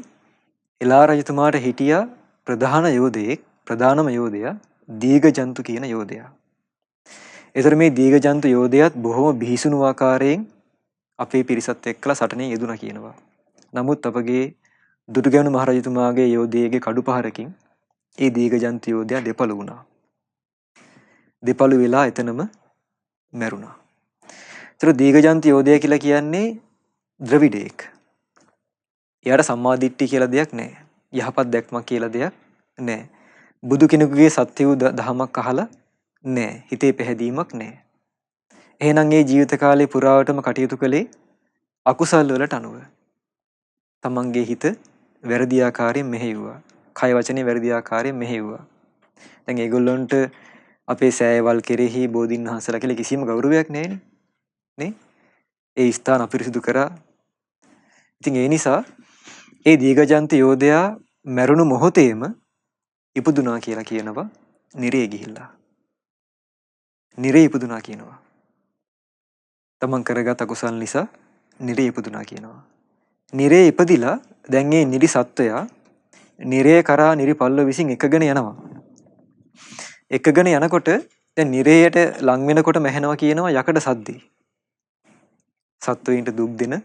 එලා රජතුමාට හිටියා ප්‍රධානම යෝධයා දීඝජන්තු කියන යෝධයා. ඒතර මේ දීඝජන්තු යෝධයාත් බොහොම බිහිසුණු ආකාරයෙන් අපේ පිරිසත් එක්කලා සටනේ යෙදුණා කියනවා. නමුත් අපගේ දුටුගැමුණු මහරජතුමාගේ යෝධයෙගේ කඩුපහරකින් ඒ දීඝජන්තු යෝධයා දෙපළ වුණා. දෙපළ වෙලා එතනම මැරුණා. ඒතර දීඝජන්තු යෝධයා කියලා කියන්නේ ද්‍රවිඩයෙක්. එයාට සම්මාදිට්ඨිය කියලා දෙයක් නැහැ. යහපත් දැක්මක් කියලා දෙයක් නැහැ. බුදු කෙනෙකුගේ සත්‍ය වූ දහමක් අහලා නැහැ. හිතේ පැහැදීමක් නැහැ. එහෙනම් ඒ ජීවිත කාලේ පුරාවටම කටයුතු කළේ අකුසල් වලට අනුව. තමන්ගේ හිත වැරදි ආකාරයෙන් මෙහෙයුවා. කය වචනේ වැරදි ආකාරයෙන් මෙහෙයුවා. දැන් ඒගොල්ලන්ට අපේ සෑයවල් කෙරෙහි බෝධින් වහන්සේලා කියලා කිසිම ගෞරවයක් නැහැනේ. නේ? ඒ ස්ථාන අපිරිසුදු කරා. ඉතින් ඒ නිසා ඒ දීඝජන්ත යෝධයා මැරුණු මොහොතේම ඉපදුනා කියලා කියනවා නිරේ ගිහිල්ලා. නිරේ ඉපදුනා කියනවා. තමන් කරගත් අකුසල් නිසා නිරේ ඉපදුනා කියනවා. නිරේ ඉපදිලා දැන් මේ නිරි සත්වයා නිරේ කරා නිරි පල්ල විසින් එකගෙන යනවා. එකගෙන යනකොට දැන් නිරේයට ලං වෙනකොට මැහෙනවා කියනවා යකඩ සද්දේ. සත්වයින්ට දුක් දෙන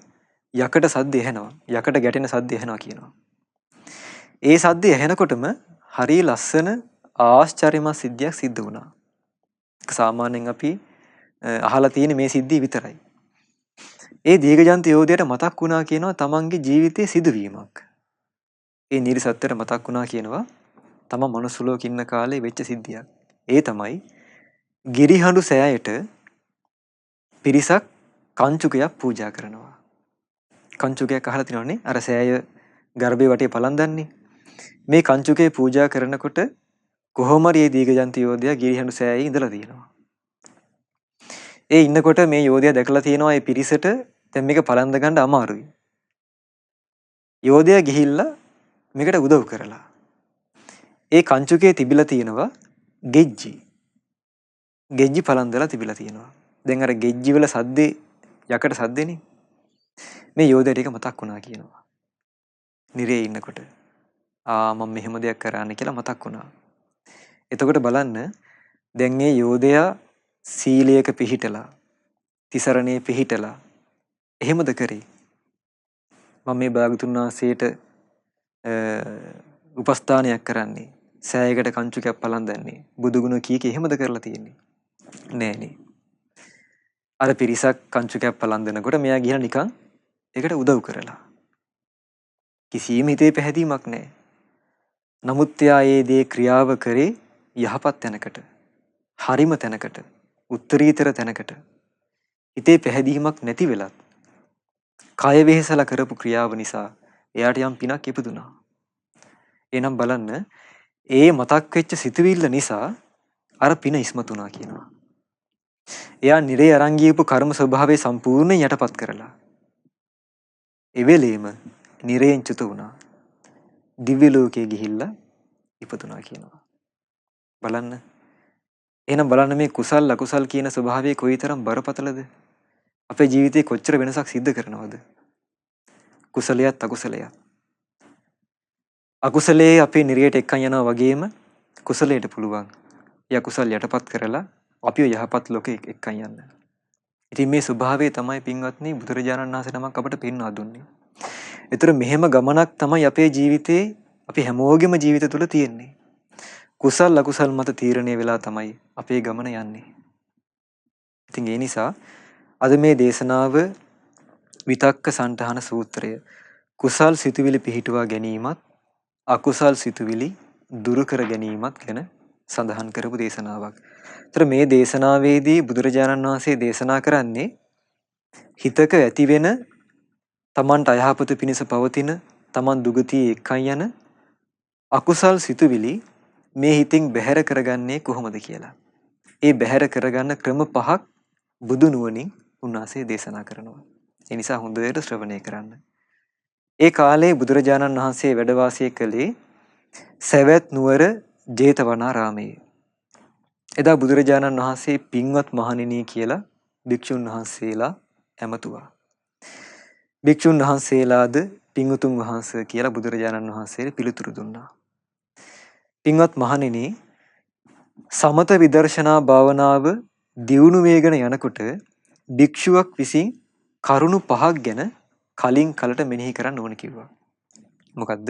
යකඩ සද්ද ඇහෙනවා. යකඩ ගැටෙන සද්ද ඇහෙනවා කියනවා. ඒ සද්ද ඇහෙනකොටම හරිය ලස්සන ආශ්චර්යමත් සිද්ධියක් සිද්ධ වුණා. සාමාන්‍යයෙන් අපි අහලා තියෙන මේ සිද්ධිය විතරයි. ඒ දීඝජන්ත යෝධයාට මතක් වුණා කියනවා තමන්ගේ ජීවිතයේ සිදුවීමක්. ඒ නිරිසත්ත්වයට මතක් වුණා කියනවා තමන් මනුස්ස ලෝකේ ඉන්න කාලේ වෙච්ච සිද්ධියක්. ඒ තමයි ගිරිහඬු සෑයට පිරිසක් කංචුකයක් පූජා කරනවා. කංචුකයක් අහලා තියෙනවනේ අර සෑය ගර්භේ වටේ පලන් දන්නේ. මේ කංචුකේ පූජා කරනකොට කොහොම හරි මේ දීඝජන්ත යෝධයා ගිරිහඬු සෑයේ ඉඳලා තියෙනවා. ඒ ඉන්නකොට මේ යෝධයා දැකලා තියෙනවා මේ පිරිසට දැන් මේක පලන්ද ගන්න අමාරුයි. යෝධයා ගිහිල්ලා මේකට උදව් කරලා. ඒ කංචුකේ තිබිලා තියෙනවා ගෙජ්ජි. ගෙජ්ජි පලන්දලා තිබිලා තියෙනවා. දැන් අර ගෙජ්ජි වල සද්දේ යකට සද්දේනේ. මේ යෝධයාට ඒක මතක් වුණා කියනවා. නිරේ ඉන්නකොට. මම මෙහෙම දෙයක් කරන්න කියලා මතක් වුණා. එතකොට බලන්න දැන් මේ යෝධයා සීලයක පිහිටලා තිසරණේ පිහිටලා එහෙමද කරේ? මම මේ භාගතුන් වහන්සේට උපස්ථානයක් කරන්නේ සෑයකට කංචුකයක් පලන්දන්නේ බුදුගුණ කී එහෙමද කරලා තියෙන්නේ? නෑනේ. අර පිරිසක් කංචුකයක් පලන්දනකොට මෙයා ගිහලා නිකන් ඒකට උදව් කරලා. කිසිම හිතේ පැහැදීමක් නැහැ. නමුත් එයා ඒ දේ ක්‍රියාව කරේ යහපත් තැනකට, හරිම තැනකට, උත්තරීතර තැනකට. හිතේ පැහැදීමක් නැති වෙලත් කය වෙහෙසලා කරපු ක්‍රියාව නිසා එයාට යම් පිනක් ඉපදුනා. එහෙනම් බලන්න ඒ මතක් වෙච්ච සිතුවිල්ල නිසා අර පින ඉස්මතුණා කියනවා. එයා නිරේ අරන් ගියපු කර්ම ස්වභාවය සම්පූර්ණයෙන් යටපත් කරලා එවෙලේම නිරයෙන් චුත වුණා. දිව්‍ය ලෝකයේ ගිහිල්ලා ඉපදුනා කියනවා. බලන්න. එහෙනම් බලන්න මේ කුසල් අකුසල් කියන ස්වභාවය කොයිතරම් බරපතලද? අපේ ජීවිතේ කොච්චර වෙනසක් සිද්ධ කරනවද? කුසලයක් අකුසලයක්. අකුසලයේ අපේ නිරයට එක්කන් යනවා වගේම කුසලයට පුළුවන් ඒ අකුසල් යටපත් කරලා අපිව යහපත් ලෝකෙ එක්කන් යන්න. ඉතින් මේ ස්වභාවය තමයි පින්වත්නි බුදුරජාණන් වහන්සේ නමක් අපට පෙන්වා දුන්නේ. ඒතර මෙහෙම ගමනක් තමයි අපේ ජීවිතේ අපි හැමෝගෙම ජීවිත තුළ තියෙන්නේ. කුසල් අකුසල් මත තීරණය වෙලා තමයි අපේ ගමන යන්නේ. ඉතින් ඒ නිසා අද මේ දේශනාව විතක්ක සන්තහන සූත්‍රය කුසල් සිතුවිලි පිහිටුවා ගැනීමත් අකුසල් සිතුවිලි දුරු කර ගැනීමත් ගැන සඳහන් කරපු දේශනාවක්. ඒතර මේ දේශනාවේදී බුදුරජාණන් වහන්සේ දේශනා කරන්නේ හිතක ඇතිවෙන තමන්ට අයහපත පිණිස පවතින තමන් දුගතියේ එක්කන් යන අකුසල් සිතුවිලි මේ හිතින් බැහැර කරගන්නේ කොහොමද කියලා. ඒ බැහැර කරගන්න ක්‍රම 5ක් බුදු නුවණින් උන්වහන්සේ දේශනා කරනවා. ඒ නිසා හොඳට ශ්‍රවණය කරන්න. ඒ කාලේ බුදුරජාණන් වහන්සේ වැඩ වාසය කළේ සවැත් නුවර ජේතවනාරාමයේ. එදා බුදුරජාණන් වහන්සේ පින්වත් මහණෙනි කියලා භික්ෂුන් වහන්සේලා ඇමතුවා. භික්ෂුන් වහන්සේලාද පින්වතුන් වහන්සේ කියලා බුදුරජාණන් වහන්සේට පිළිතුරු දුන්නා. පින්වත් මහණෙනි, සමත විදර්ශනා භාවනාව දියුණු වේගෙන යනකොට භික්ෂුවක් විසින් කරුණු 5ක් ගැන කලින් කලට මෙනෙහි කරන්න ඕන කිව්වා. මොකද්ද?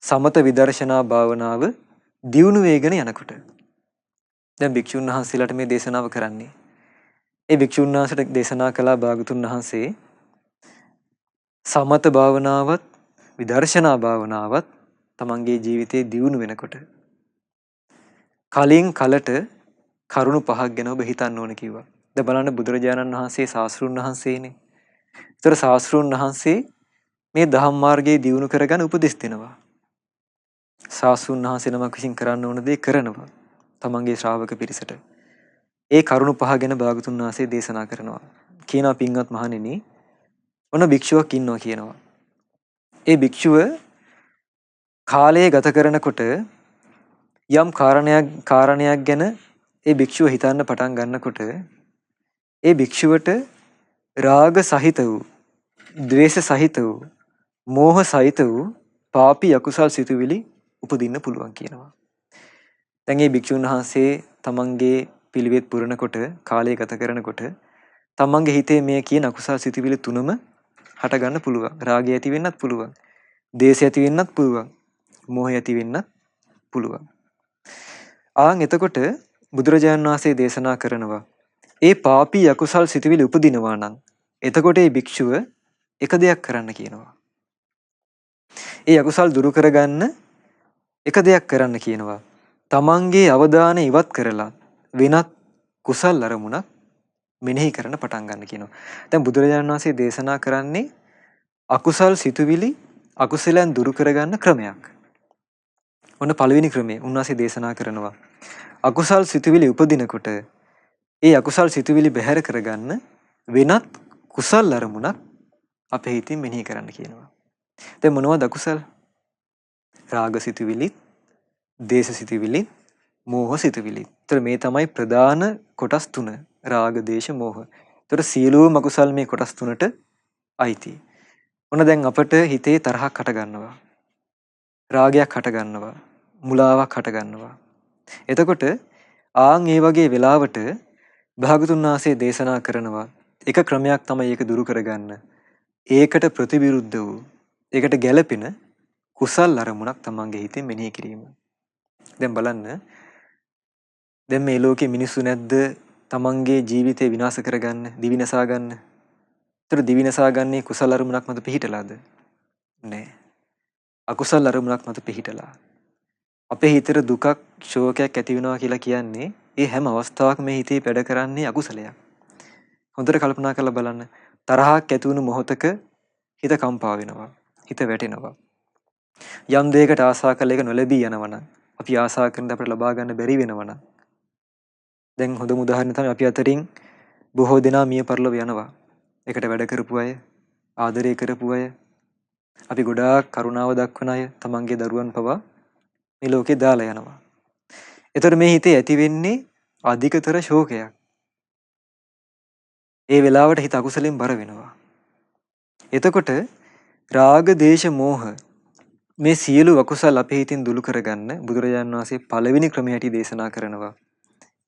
සමත විදර්ශනා භාවනාව දියුණු වේගෙන යනකොට. දැන් භික්ෂුන් වහන්සේලාට මේ දේශනාව කරන්නේ. ඒ භික්ෂුන් වහන්සේට දේශනා කළා භාගතුන් වහන්සේ සමත භාවනාවත් විදර්ශනා භාවනාවත් තමන්ගේ ජීවිතේ දියුණු වෙනකොට කලින් කලට කරුණු 5ක් ගැන ඔබ හිතන්න ඕන කිව්වා. දැන් බලන්න බුදුරජාණන් වහන්සේ ශාස්ත්‍රුන් වහන්සේනේ. ඒතර ශාස්ත්‍රුන් වහන්සේ මේ ධම්ම මාර්ගයේ දියුණු කරගන්න උපදෙස් දෙනවා. ශාස්ත්‍රුන් වහන්සේ නමක් විසින් කරන්න ඕන දේ කරනවා තමන්ගේ ශ්‍රාවක පිරිසට. ඒ කරුණු 5 ගැන භාගතුන් වහන්සේ දේශනා කරනවා. කියනවා පින්වත් මහණෙනි, ඔන්න භික්ෂුවක් ඉන්නවා කියනවා. ඒ භික්ෂුව කාලය ගත කරනකොට යම් කාරණයක් ගැන ඒ භික්ෂුව හිතන්න පටන් ගන්නකොට ඒ භික්ෂුවට රාග සහිත වූ, ද්වේෂ සහිත වූ, මෝහ සහිත වූ පාපී අකුසල් සිතුවිලි උපදින්න පුළුවන් කියනවා. දැන් මේ භික්ෂුන් වහන්සේ තමන්ගේ පිළිවෙත් පුරනකොට කාලය ගත කරනකොට තමන්ගේ හිතේ මේ කියන අකුසල් සිතුවිලි තුනම හට ගන්න පුළුවන්. රාගය ඇති වෙන්නත් පුළුවන්, ද්වේෂය ඇති වෙන්නත් පුළුවන්, මෝහය ඇති වෙන්නත් පුළුවන්. එතකොට බුදුරජාණන් වහන්සේ දේශනා කරනවා ඒ පාපී අකුසල් සිතුවිලි උපදිනවා නම් එතකොට ඒ භික්ෂුව එක දෙයක් කරන්න කියනවා. ඒ අකුසල් දුරු කරගන්න එක දෙයක් කරන්න කියනවා. තමන්ගේ අවධානය ඉවත් කරලා වෙනත් කුසල් අරමුණක් මෙනෙහි කරන්න පටන් ගන්න කියනවා. දැන් බුදුරජාණන් වහන්සේ දේශනා කරන්නේ අකුසල් සිතුවිලි අකුසලයන් දුරු කරගන්න ක්‍රමයක්. ඔන්න පළවෙනි ක්‍රමය උන්වහන්සේ දේශනා කරනවා. අකුසල් සිතුවිලි උපදිනකොට ඒ අකුසල් සිතුවිලි බැහැර කරගන්න වෙනත් කුසල් අරමුණක් අපේ හිතින් මෙනෙහි කරන්න කියනවා. දැන් මොනවද අකුසල්? රාග සිතුවිලි, දේශ සිතුවිලි, මෝහ සිතුවිලි. ඒතර මේ තමයි ප්‍රධාන කොටස් තුන. රාග, දේශ, මෝහ. ඒතර සියලුම අකුසල් මේ කොටස් තුනට අයිති. ඔන්න දැන් අපට හිතේ තරහක් හට ගන්නවා. රාගයක් හට ගන්නවා. මුලාවක් හට ගන්නවා. එතකොට ඒ වගේ වෙලාවට භාගතුන් වහන්සේ දේශනා කරනවා එක ක්‍රමයක් තමයි ඒක දුරු කරගන්න. ඒකට ප්‍රතිවිරුද්ධ වූ, ඒකට ගැළපෙන කුසල් අරමුණක් තමන්ගේ හිතේ මෙනෙහි කිරීම. දැන් බලන්න, දැන් මේ ලෝකේ මිනිස්සු නැද්ද තමන්ගේ ජීවිතේ විනාශ කරගන්න, දිවිනසා ගන්න? ඒතර දිවිනසා ගන්නේ කුසල අරමුණක් මත පිහිටලාද? නෑ. අකුසල අරමුණක් මත පිහිටලා. අපේ හිතේ දුකක් ශෝකයක් ඇති වෙනවා කියලා කියන්නේ ඒ හැම අවස්ථාවකම මේ හිතේ වැඩ කරන්නේ අකුසලයක්. හොඳට කල්පනා කරලා බලන්න. තරහක් ඇති වුණු මොහොතක හිත කම්පා වෙනවා. හිත වැටෙනවා. යම් දෙයකට ආසා කළ එක නොලැබී යනවා නම් අපි ආසා කරන දේ අපිට ලබා ගන්න බැරි වෙනවා නම් දැන් හොඳම උදාහරණය තමයි අපි අතරින් බොහෝ දෙනා මිය පරලොව යනවා. එකට වැඩ කරපු අය, ආදරය කරපු අය, අපි ගොඩාක් කරුණාව දක්වන අය, තමන්ගේ දරුවන් පවා මේ ලෝකේ දාලා යනවා. එතකොට මේ හිතේ ඇති වෙන්නේ අධිකතර ශෝකයක්. ඒ වෙලාවට හිත අකුසලෙන් බර වෙනවා. එතකොට රාග, දේශ, මෝහ මේ සියලු අකුසල් අපේ හිතින් දුරු කරගන්න බුදුරජාණන් වහන්සේ පළවෙනි ක්‍රමය හැටි දේශනා කරනවා.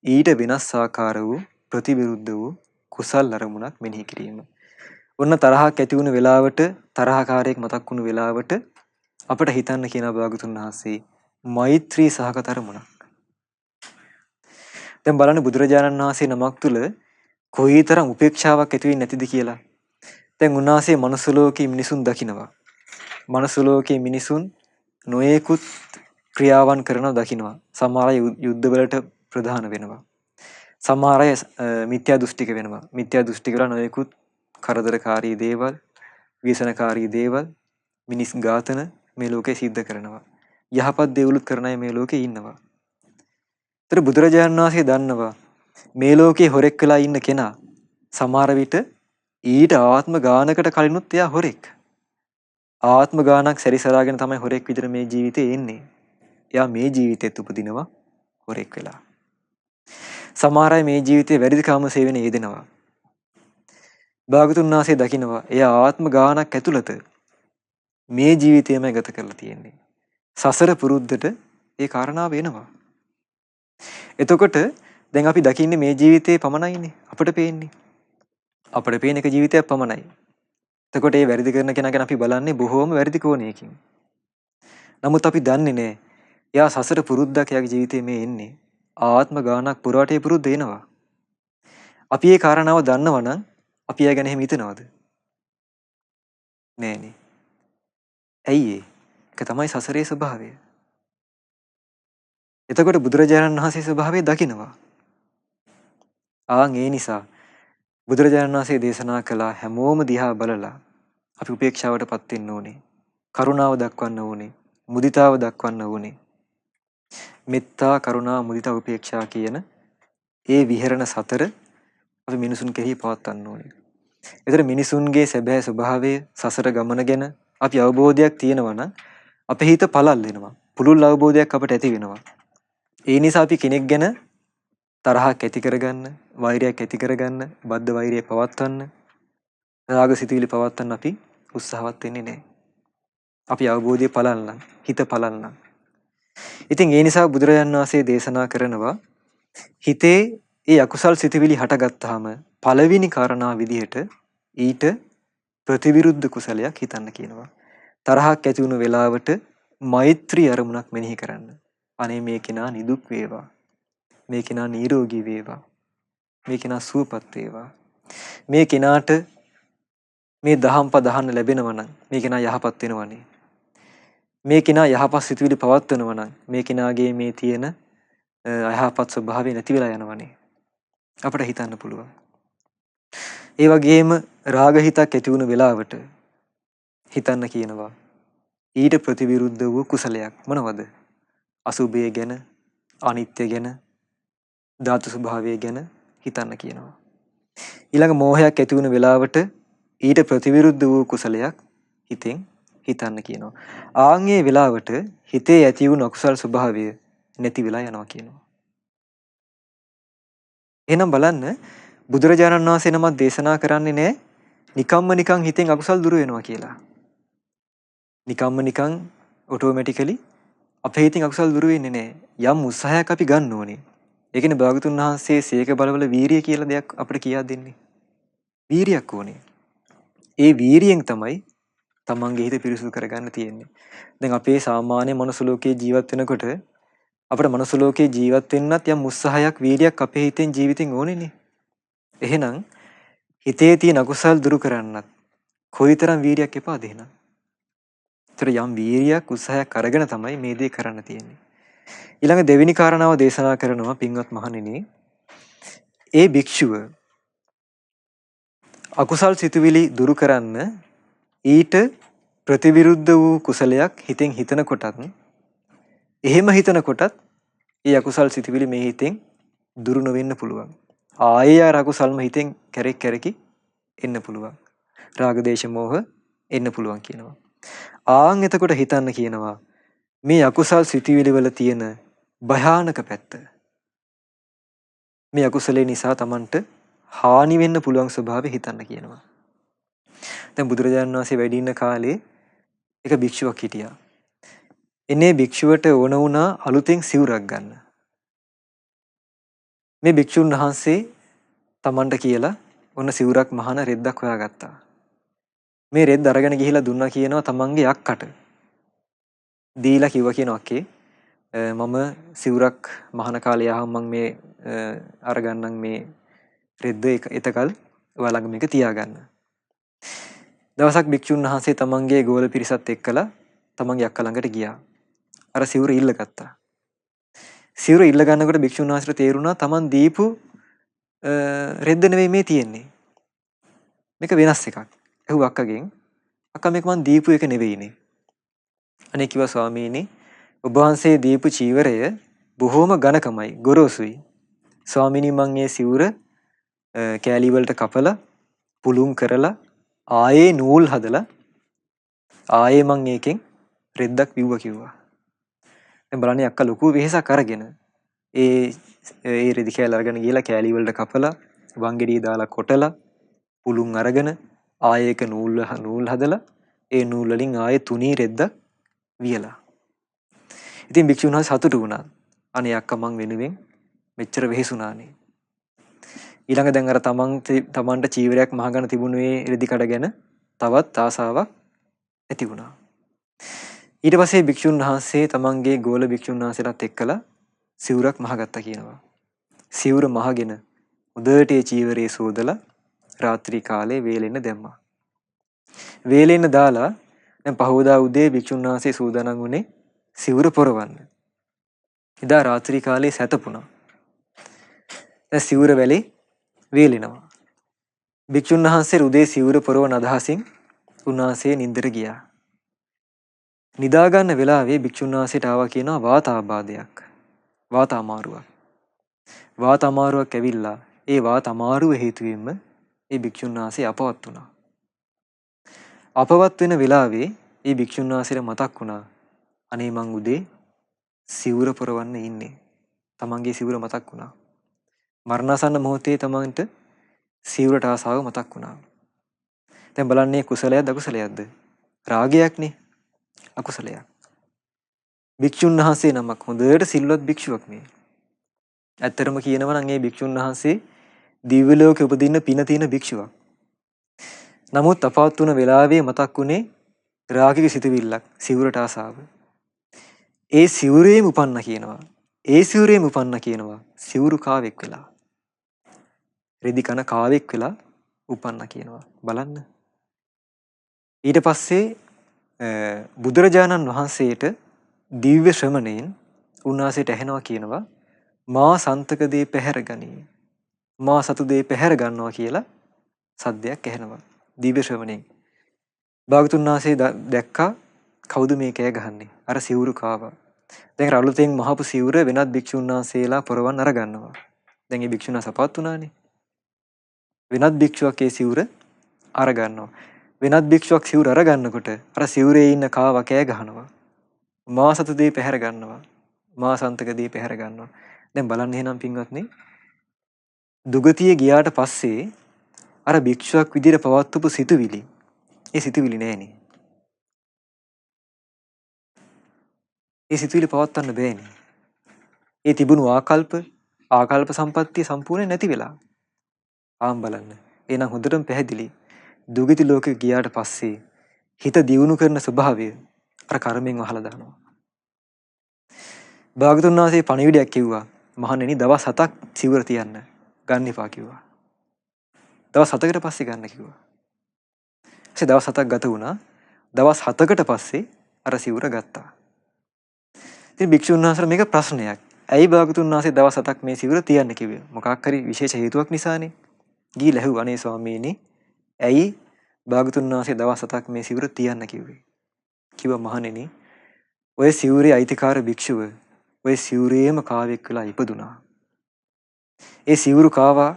ඊට වෙනස් ආකාර වූ ප්‍රතිවිරුද්ධ වූ කුසල් අරමුණක් මෙනෙහි කිරීම. ඔන්න තරහක් ඇති වුණු වෙලාවට තරහකාරයෙක් මතක් වුණු වෙලාවට අපිට හිතන්න කියන භාගතුන් වහන්සේ මෛත්‍රී සහගත අරමුණක්. දැන් බලන්න බුදුරජාණන් වහන්සේ නමක් තුල කොයිතරම් උපේක්ෂාවක් ඇති වෙන්නේ නැතිද කියලා. දැන් උන්වහන්සේ මනුස්ස ලෝකයේ මිනිසුන් දකිනවා. මනුස්ස ලෝකයේ මිනිසුන් නොයෙකුත් ක්‍රියාවන් කරනවා දකිනවා. සමහර අය යුද්ධ වලට ප්‍රධාන වෙනවා. සමහර අය මිත්‍යා දෘෂ්ටික වෙනවා. මිත්‍යා දෘෂ්ටික වල නොයෙකුත් කරදරකාරී දේවල්, ව්‍යසනකාරී දේවල්, මිනිස් ඝාතන මේ ලෝකේ සිද්ධ කරනවා. යහපත් දේවලුත් කරන අය මේ ලෝකේ ඉන්නවා. ඒතර බුදුරජාණන් වහන්සේ දන්නවා මේ ලෝකේ හොරෙක් වෙලා ඉන්න කෙනා සමහර විට ඊට ආත්ම ගානකට කලිනුත් එයා හොරෙක්. ආත්ම ගානක් සැරිසරාගෙන තමයි හොරෙක් විදිහට මේ ජීවිතේ එන්නේ. එයා මේ ජීවිතෙත් උපදිනවා හොරෙක් වෙලා. සමහර අය මේ ජීවිතේ වැරදි කාම සේවනයේ යෙදෙනවා. භාගතුන් වහන්සේ දකිනවා එයා ආත්ම ගානක් ඇතුළත මේ ජීවිතයම ගත කරලා තියෙන්නේ. සසර පුරුද්දට ඒ කාරණාව වෙනවා. එතකොට දැන් අපි දකින්නේ මේ ජීවිතේ පමණයිනේ අපිට පේන්නේ. අපිට පේන එක ජීවිතයක් පමණයි. එතකොට මේ වැරදි කරන කෙනා ගැන අපි බලන්නේ බොහෝම වැරදි කෝණයකින්. නමුත් අපි දන්නේ නැහැ. එයා සසර පුරුද්දක් එයාගේ ජීවිතේ මේ එන්නේ. ආත්ම ගානක් පුරාට ඒ පුරුද්ද එනවා. අපි මේ කාරණාව දන්නවා නම් අපි එයා ගැන එහෙම හිතනවද? නෑනේ. ඇයි ඒ? ඒක තමයි සසරේ ස්වභාවය. එතකොට බුදුරජාණන් වහන්සේ ස්වභාවය දකිනවා. ඒ නිසා බුදුරජාණන් වහන්සේ දේශනා කළා හැමෝම දිහා බලලා අපි උපේක්ෂාවටපත් වෙන්න ඕනේ. කරුණාව දක්වන්න ඕනේ. මුදිතාව දක්වන්න ඕනේ. මෙත්තා, කරුණා, මුදිතා, උපේක්ෂා කියන ඒ විහෙරණ සතර අපි මිනිසුන් කෙරෙහි පවත්වන්න ඕනේ. ඒතර මිනිසුන්ගේ සැබෑ ස්වභාවය සසර ගමන ගැන අපි අවබෝධයක් තියෙනවා නම් අපේ හිත පළල් වෙනවා. පුළුල් අවබෝධයක් අපට ඇති වෙනවා. ඒ නිසා අපි කෙනෙක් ගැන තරහක් ඇති කරගන්න, වෛරයක් ඇති කරගන්න, බද්ධ වෛරය පවත්වන්න, රාග සිතුවිලි පවත්වන්න අපි උත්සාහවත් වෙන්නේ නැහැ. අපි අවබෝධය පළල් නම්, හිත පළල් නම්. ඉතින් ඒ නිසා බුදුරජාණන් වහන්සේ දේශනා කරනවා හිතේ ඒ අකුසල් සිතුවිලි හටගත්තාම පළවෙනි කාරණා විදිහට ඊට ප්‍රතිවිරුද්ධ කුසලයක් හිතන්න කියනවා. තරහක් ඇති වුණු වෙලාවට මෛත්‍රී අරමුණක් මෙනෙහි කරන්න. අනේ මේ කෙනා නිදුක් වේවා. මේ කෙනා නිරෝගී වේවා. මේ කෙනා සුවපත් වේවා. මේ කෙනාට මේ දහම් පද අහන්න ලැබෙනවා නම් මේ කෙනා යහපත් වෙනවනේ. මේ කෙනා යහපත් සිතුවිලි පවත්වනවා නම් මේ කෙනාගේ මේ තියෙන අයහපත් ස්වභාවය නැති වෙලා යනවනේ. අපිට හිතන්න පුළුවන්. ඒ වගේම රාග හිතක් ඇති වුණු වෙලාවට හිතන්න කියනවා ඊට ප්‍රතිවිරුද්ධ වූ කුසලයක් මොනවද? අසුභය ගැන, අනිත්‍ය ගැන, ධාතු ස්වභාවය ගැන හිතන්න කියනවා. ඊළඟ මෝහයක් ඇති වුණු වෙලාවට ඊට ප්‍රතිවිරුද්ධ වූ කුසලයක් හිතෙන් හිතන්න කියනවා. ආන්ගේ වෙලාවට හිතේ ඇති වුණු අකුසල් ස්වභාවය නැති වෙලා යනවා කියනවා. එහෙනම් බලන්න බුදුරජාණන් වහන්සේ නමක් දේශනා කරන්නේ නැහැ නිකම්ම නිකං හිතෙන් අකුසල් දුරු වෙනවා කියලා. නිකම්ම නිකං ඔටෝමැටිකලි අපේ හිතින් අකුසල් දුරු වෙන්නේ නැහැ. යම් උත්සාහයක් අපි ගන්න ඕනේ. ඒ කියන්නේ භාගතුන් වහන්සේ සීක බලවල වීරිය කියලා දෙයක් අපිට කියා දෙන්නේ. වීරියක් ඕනේ. ඒ වීරියෙන් තමයි තමන්ගේ හිත පිරිසුදු කරගන්න තියෙන්නේ. දැන් අපේ සාමාන්‍ය මනුස්ස ලෝකයේ ජීවත් වෙනකොට අපිට මනුස්ස ලෝකයේ ජීවත් වෙන්නත් යම් උත්සාහයක් වීරියක් අපේ හිතෙන් ජීවිතෙන් ඕනේනේ. එහෙනම් හිතේ තියෙන අකුසල් දුරු කරන්නත් කොයිතරම් වීරියක් එපාද එහෙනම්? ඒතර යම් වීරියක් උත්සාහයක් අරගෙන තමයි මේ දේ කරන්න තියෙන්නේ. ඊළඟ දෙවෙනි කාරණාව දේශනා කරනවා පින්වත් මහණෙනි. ඒ භික්ෂුව අකුසල් සිතුවිලි දුරු කරන්න ඊට ප්‍රතිවිරුද්ධ වූ කුසලයක් හිතෙන් හිතන කොටත් එහෙම හිතන කොටත් ඒ අකුසල් සිතුවිලි මේ හිතෙන් දුරු නොවෙන්න පුළුවන්. ආයෙ අර අකුසල්ම හිතෙන් කැරකි එන්න පුළුවන්. රාග දේශ මොහ එන්න පුළුවන් කියනවා. ආන් එතකොට හිතන්න කියනවා මේ අකුසල් සිතුවිලි වල තියෙන භයානක පැත්ත. මේ අකුසලේ නිසා Tamanට හානි වෙන්න පුළුවන් ස්වභාවය හිතන්න කියනවා. දැන් බුදුරජාණන් වහන්සේ වැඩ ඉන්න කාලේ එක භික්ෂුවක් හිටියා. එනේ භික්ෂුවට ඕන වුණා අලුතෙන් සිවුරක් ගන්න. මේ භික්ෂුන් වහන්සේ Tamanට කියලා ඔන්න සිවුරක් මහාන රෙද්දක් හොයාගත්තා. මේ රෙද්ද අරගෙන ගිහිලා දුන්නා කියනවා Tamanගේ අක්කට. දීලා කිව්වා කියනවා අක්කේ මම සිවුරක් මහාන කාලේ ආවම මම මේ අරගන්නම් මේ රෙද්ද එතකල් ඔයාලඟ මේක තියාගන්න. දවසක් භික්ෂුන් වහන්සේ තමන්ගේ ගෝල පිරිසත් එක්කලා තමන්ගේ අක්කා ළඟට ගියා. අර සිවුර ඉල්ලගත්තා. සිවුර ඉල්ල ගන්නකොට භික්ෂුන් වහන්සේට තේරුණා තමන් දීපු රෙද්ද නෙවෙයි මේ තියෙන්නේ. මේක වෙනස් එකක්. ඇහුවා අක්කගෙන්. අක්කා මේක මං දීපු එක නෙවෙයිනේ. අනේ කිව්වා ස්වාමීනි ඔබ වහන්සේ දීපු චීවරය බොහොම ඝනකමයි ගොරෝසුයි. ස්වාමීනි මං මේ සිවුර කෑලි වලට කපලා පුළුන් කරලා ආයේ නූල් හදලා ආයේ මං ඒකෙන් රෙද්දක් විව්වා කිව්වා. දැන් බලන්නේ අක්කා ලොකු වෙහෙසක් අරගෙන ඒ රෙදි කෑල්ල අරගෙන ගිහලා කෑලි වලට කපලා වංගෙඩිය දාලා කොටලා පුළුන් අරගෙන ආයේ ඒක නූල් හදලා ඒ නූල් වලින් ආයේ තුනී රෙද්දක් වියලා. ඉතින් භික්ෂුන් වහන්සේ සතුටු වුණා. අනේ අක්කා මං වෙනුවෙන් මෙච්චර වෙහෙසුණානේ. ඊළඟ දැන් අර තමන්ට චීවරයක් මහගන්න තිබුණු ඒ රෙදි කඩ ගැන තවත් ආසාවක් ඇති වුණා. ඊට පස්සේ භික්ෂුන් වහන්සේ තමන්ගේ ගෝල භික්ෂුන් වහන්සේලාත් එක්කලා සිවුරක් මහගත්තා කියනවා. සිවුර මහගෙන උදේට ඒ චීවරේ සෝදලා රාත්‍රී කාලේ වේලෙන්න දැම්මා. වේලෙන්න දාලා දැන් පහවදා උදේ භික්ෂුන් වහන්සේ සූදානම් වුණේ සිවුර පොරවන්න. එදා රාත්‍රී කාලේ සැතපුණා. දැන් සිවුර වැලේ වේලෙනවා. භික්ෂුන් වහන්සේ උදේ සිවුර පොරවන අදහසින් උන්වහන්සේ නින්දට ගියා. නිදා ගන්න වෙලාවේ භික්ෂුන් වහන්සේට ආවා කියනවා වාතාබාධයක්. වාත අමාරුවක්. වාත අමාරුවක් ඇවිල්ලා ඒ වාත අමාරුව හේතුවෙන්ම ඒ භික්ෂුන් වහන්සේ අපවත් වුණා. අපවත් වෙන වෙලාවේ ඒ භික්ෂුන් වහන්සේට මතක් වුණා අනේ මං උදේ සිවුර පොරවන්න ඉන්නේ. තමන්ගේ සිවුර මතක් වුණා. මරණාසන්න මොහොතේ තමන්ට සිවුරට ආසාව මතක් වුණා. දැන් බලන්නේ කුසලයක්ද අකුසලයක්ද? රාගයක්නේ. අකුසලයක්. භික්ෂුන් වහන්සේ නමක් හොඳට සිල්වත් භික්ෂුවක් මේ. ඇත්තටම කියනවා නම් මේ භික්ෂුන් වහන්සේ දිව්‍ය ලෝකෙ උපදින්න පින තියෙන භික්ෂුවක්. නමුත් අපවත් වුණ වෙලාවේ මතක් වුණේ රාගික සිතුවිල්ලක් සිවුරට ආසාව. ඒ සිවුරේම උපන්න කියනවා. ඒ සිවුරේම උපන්න කියනවා. සිවුරු කාවෙක් වෙලා. රෙදි කන කාවෙක් වෙලා උපන්න කියනවා. බලන්න. ඊට පස්සේ බුදුරජාණන් වහන්සේට දිව්‍ය ශ්‍රමණයෙන් උන්වහන්සේට ඇහෙනවා කියනවා මා සන්තක දේ පැහැර ගනී. මා සතු දේ පැහැර ගන්නවා කියලා සද්දයක් ඇහෙනවා. දිව්‍ය ශ්‍රමණයෙන්. භාගතුන් වහන්සේ දැක්කා කවුද මේ කෑ ගහන්නේ? අර සිවුරු කාවා. දැන් රළුතෙන් මහපු සිවුර වෙනත් භික්ෂුන් වහන්සේලා පොරවන් අර ගන්නවා. දැන් මේ භික්ෂුන් සපවත් උනානේ. වෙනත් භික්ෂුවක් ඒ සිවුර අර ගන්නවා. වෙනත් භික්ෂුවක් සිවුර අර ගන්නකොට අර සිවුරේ ඉන්න කාවා කෑ ගහනවා. මා සතු දේ පැහැර ගන්නවා. මා සන්තක දේ පැහැර ගන්නවා. දැන් බලන්න එහෙනම් පින්වත්නි දුගතිය ගියාට පස්සේ අර භික්ෂුවක් විදිහට පවත්වපු සිතුවිලි ඒ සිතුවිලි නෑනේ. ඒ සිතුවිලි පවත්වන්න බෑනේ. ඒ තිබුණු ආකල්ප සම්පත්තිය සම්පූර්ණයෙන් නැති වෙලා. ආම් බලන්න. එහෙනම් හොඳටම පැහැදිලි. දුගති ලෝකෙ ගියාට පස්සේ හිත දියුණු කරන ස්වභාවය අර කර්මයෙන් වහලා දානවා. භාගතුන් වහන්සේ පණිවිඩයක් කිව්වා. මහණෙනි දවස් 7ක් සිවුර තියන්න ගන්න එපා කිව්වා. දවස් 7කට පස්සේ ගන්න කිව්වා. ඊට දවස් 7ක් ගත වුණා. දවස් 7කට පස්සේ අර සිවුර ගත්තා. ඉතින් භික්ෂුන් වහන්සේලා මේක ප්‍රශ්නයක්. ඇයි භාගතුන් වහන්සේ දවස් 7ක් මේ සිවුර තියන්න කිව්වේ? මොකක් හරි විශේෂ හේතුවක් නිසානේ. ගිහිල්ලා ඇහුවා අනේ ස්වාමීනි ඇයි භාගතුන් වහන්සේ දවස් 7ක් මේ සිවුර තියන්න කිව්වේ? කිව්වා මහණෙනි ඔය සිවුරේ අයිතිකාර භික්ෂුව ඔය සිවුරේම කාවෙක් වෙලා ඉපදුනා. ඒ සිවුරු කාවා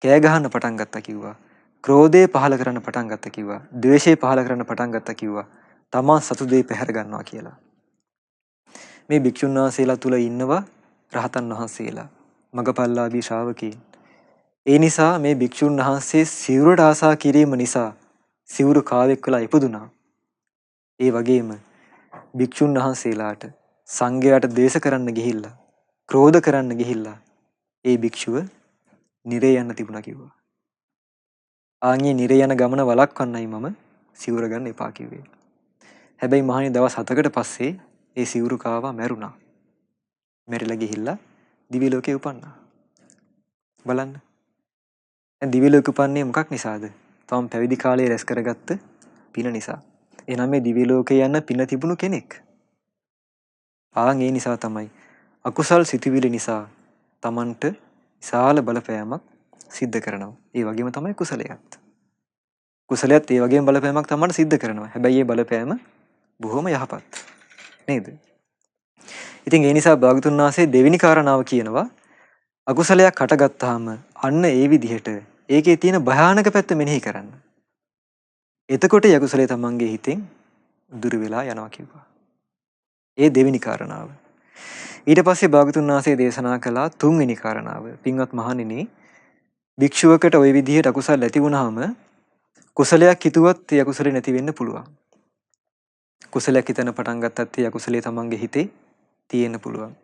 කෑ ගහන්න පටන් ගත්තා කිව්වා. ක්‍රෝධය පහල කරන්න පටන් ගත්තා කිව්වා. ද්වේෂය පහල කරන්න පටන් ගත්තා කිව්වා. තමා සතු දෙය පැහැර ගන්නවා කියලා. මේ භික්ෂුන් වහන්සේලා තුල ඉන්නවා රහතන් වහන්සේලා, මගපල්ලාභී ශ්‍රාවකීන්. ඒ නිසා මේ භික්ෂුන් වහන්සේ සිවුරට ආසා කිරීම නිසා සිවුරු කාවෙක් වෙලා ඉපදුනා. ඒ වගේම භික්ෂුන් වහන්සේලාට සංඝයාට දේශ කරන්න ගිහිල්ලා, ක්‍රෝධ කරන්න ගිහිල්ලා ඒ භික්ෂුව නිරේ යන්න තිබුණා කිව්වා. ආන්ගේ නිරේ යන ගමන වළක්වන්නයි මම සිවුර ගන්න එපා කිව්වේ. හැබැයි මහණේ දවස් 7කට පස්සේ ඒ සිවුරු කාවා මැරුණා. මැරිලා ගිහිල්ලා දිව්‍ය ලෝකේ උපන්නා. බලන්න. දැන් දිව්‍ය ලෝකෙ උපන්නේ මොකක් නිසාද? තම පැවිදි කාලේ රැස් කරගත්ත පින නිසා. එහෙනම් මේ දිව්‍ය ලෝකේ යන පින තිබුණු කෙනෙක්. ආන් ඒ නිසා තමයි අකුසල් සිතුවිලි නිසා Tamanට විශාල බලපෑමක් සිද්ධ කරනවා. ඒ වගේම තමයි කුසලයත්. කුසලයත් ඒ වගේම බලපෑමක් Tamanට සිද්ධ කරනවා. හැබැයි ඒ බලපෑම බොහොම යහපත්. නේද? ඉතින් ඒ නිසා භාගතුන් වහන්සේ දෙවෙනි කාරණාව කියනවා අකුසලයක් හටගත්තාම අන්න ඒ විදිහට ඒකේ තියෙන භයානක පැත්ත මෙනෙහි කරන්න. එතකොට ඒ අකුසලයේ Tamanගේ හිතෙන් දුර වෙලා යනවා කිව්වා. ඒ දෙවෙනි කාරණාව. ඊට පස්සේ භාගතුන් වහන්සේ දේශනා කළා තුන්වෙනි කාරණාව. පින්වත් මහණෙනි, භික්ෂුවකට ওই විදිහට අකුසල ඇති වුණාම කුසලයක් හිතුවත් ඒ අකුසලෙ නැති වෙන්න පුළුවන්. කුසලයක් හිතන පටන් ගත්තත් ඒ අකුසලයේ Tamanගේ හිතේ තියෙන්න පුළුවන්.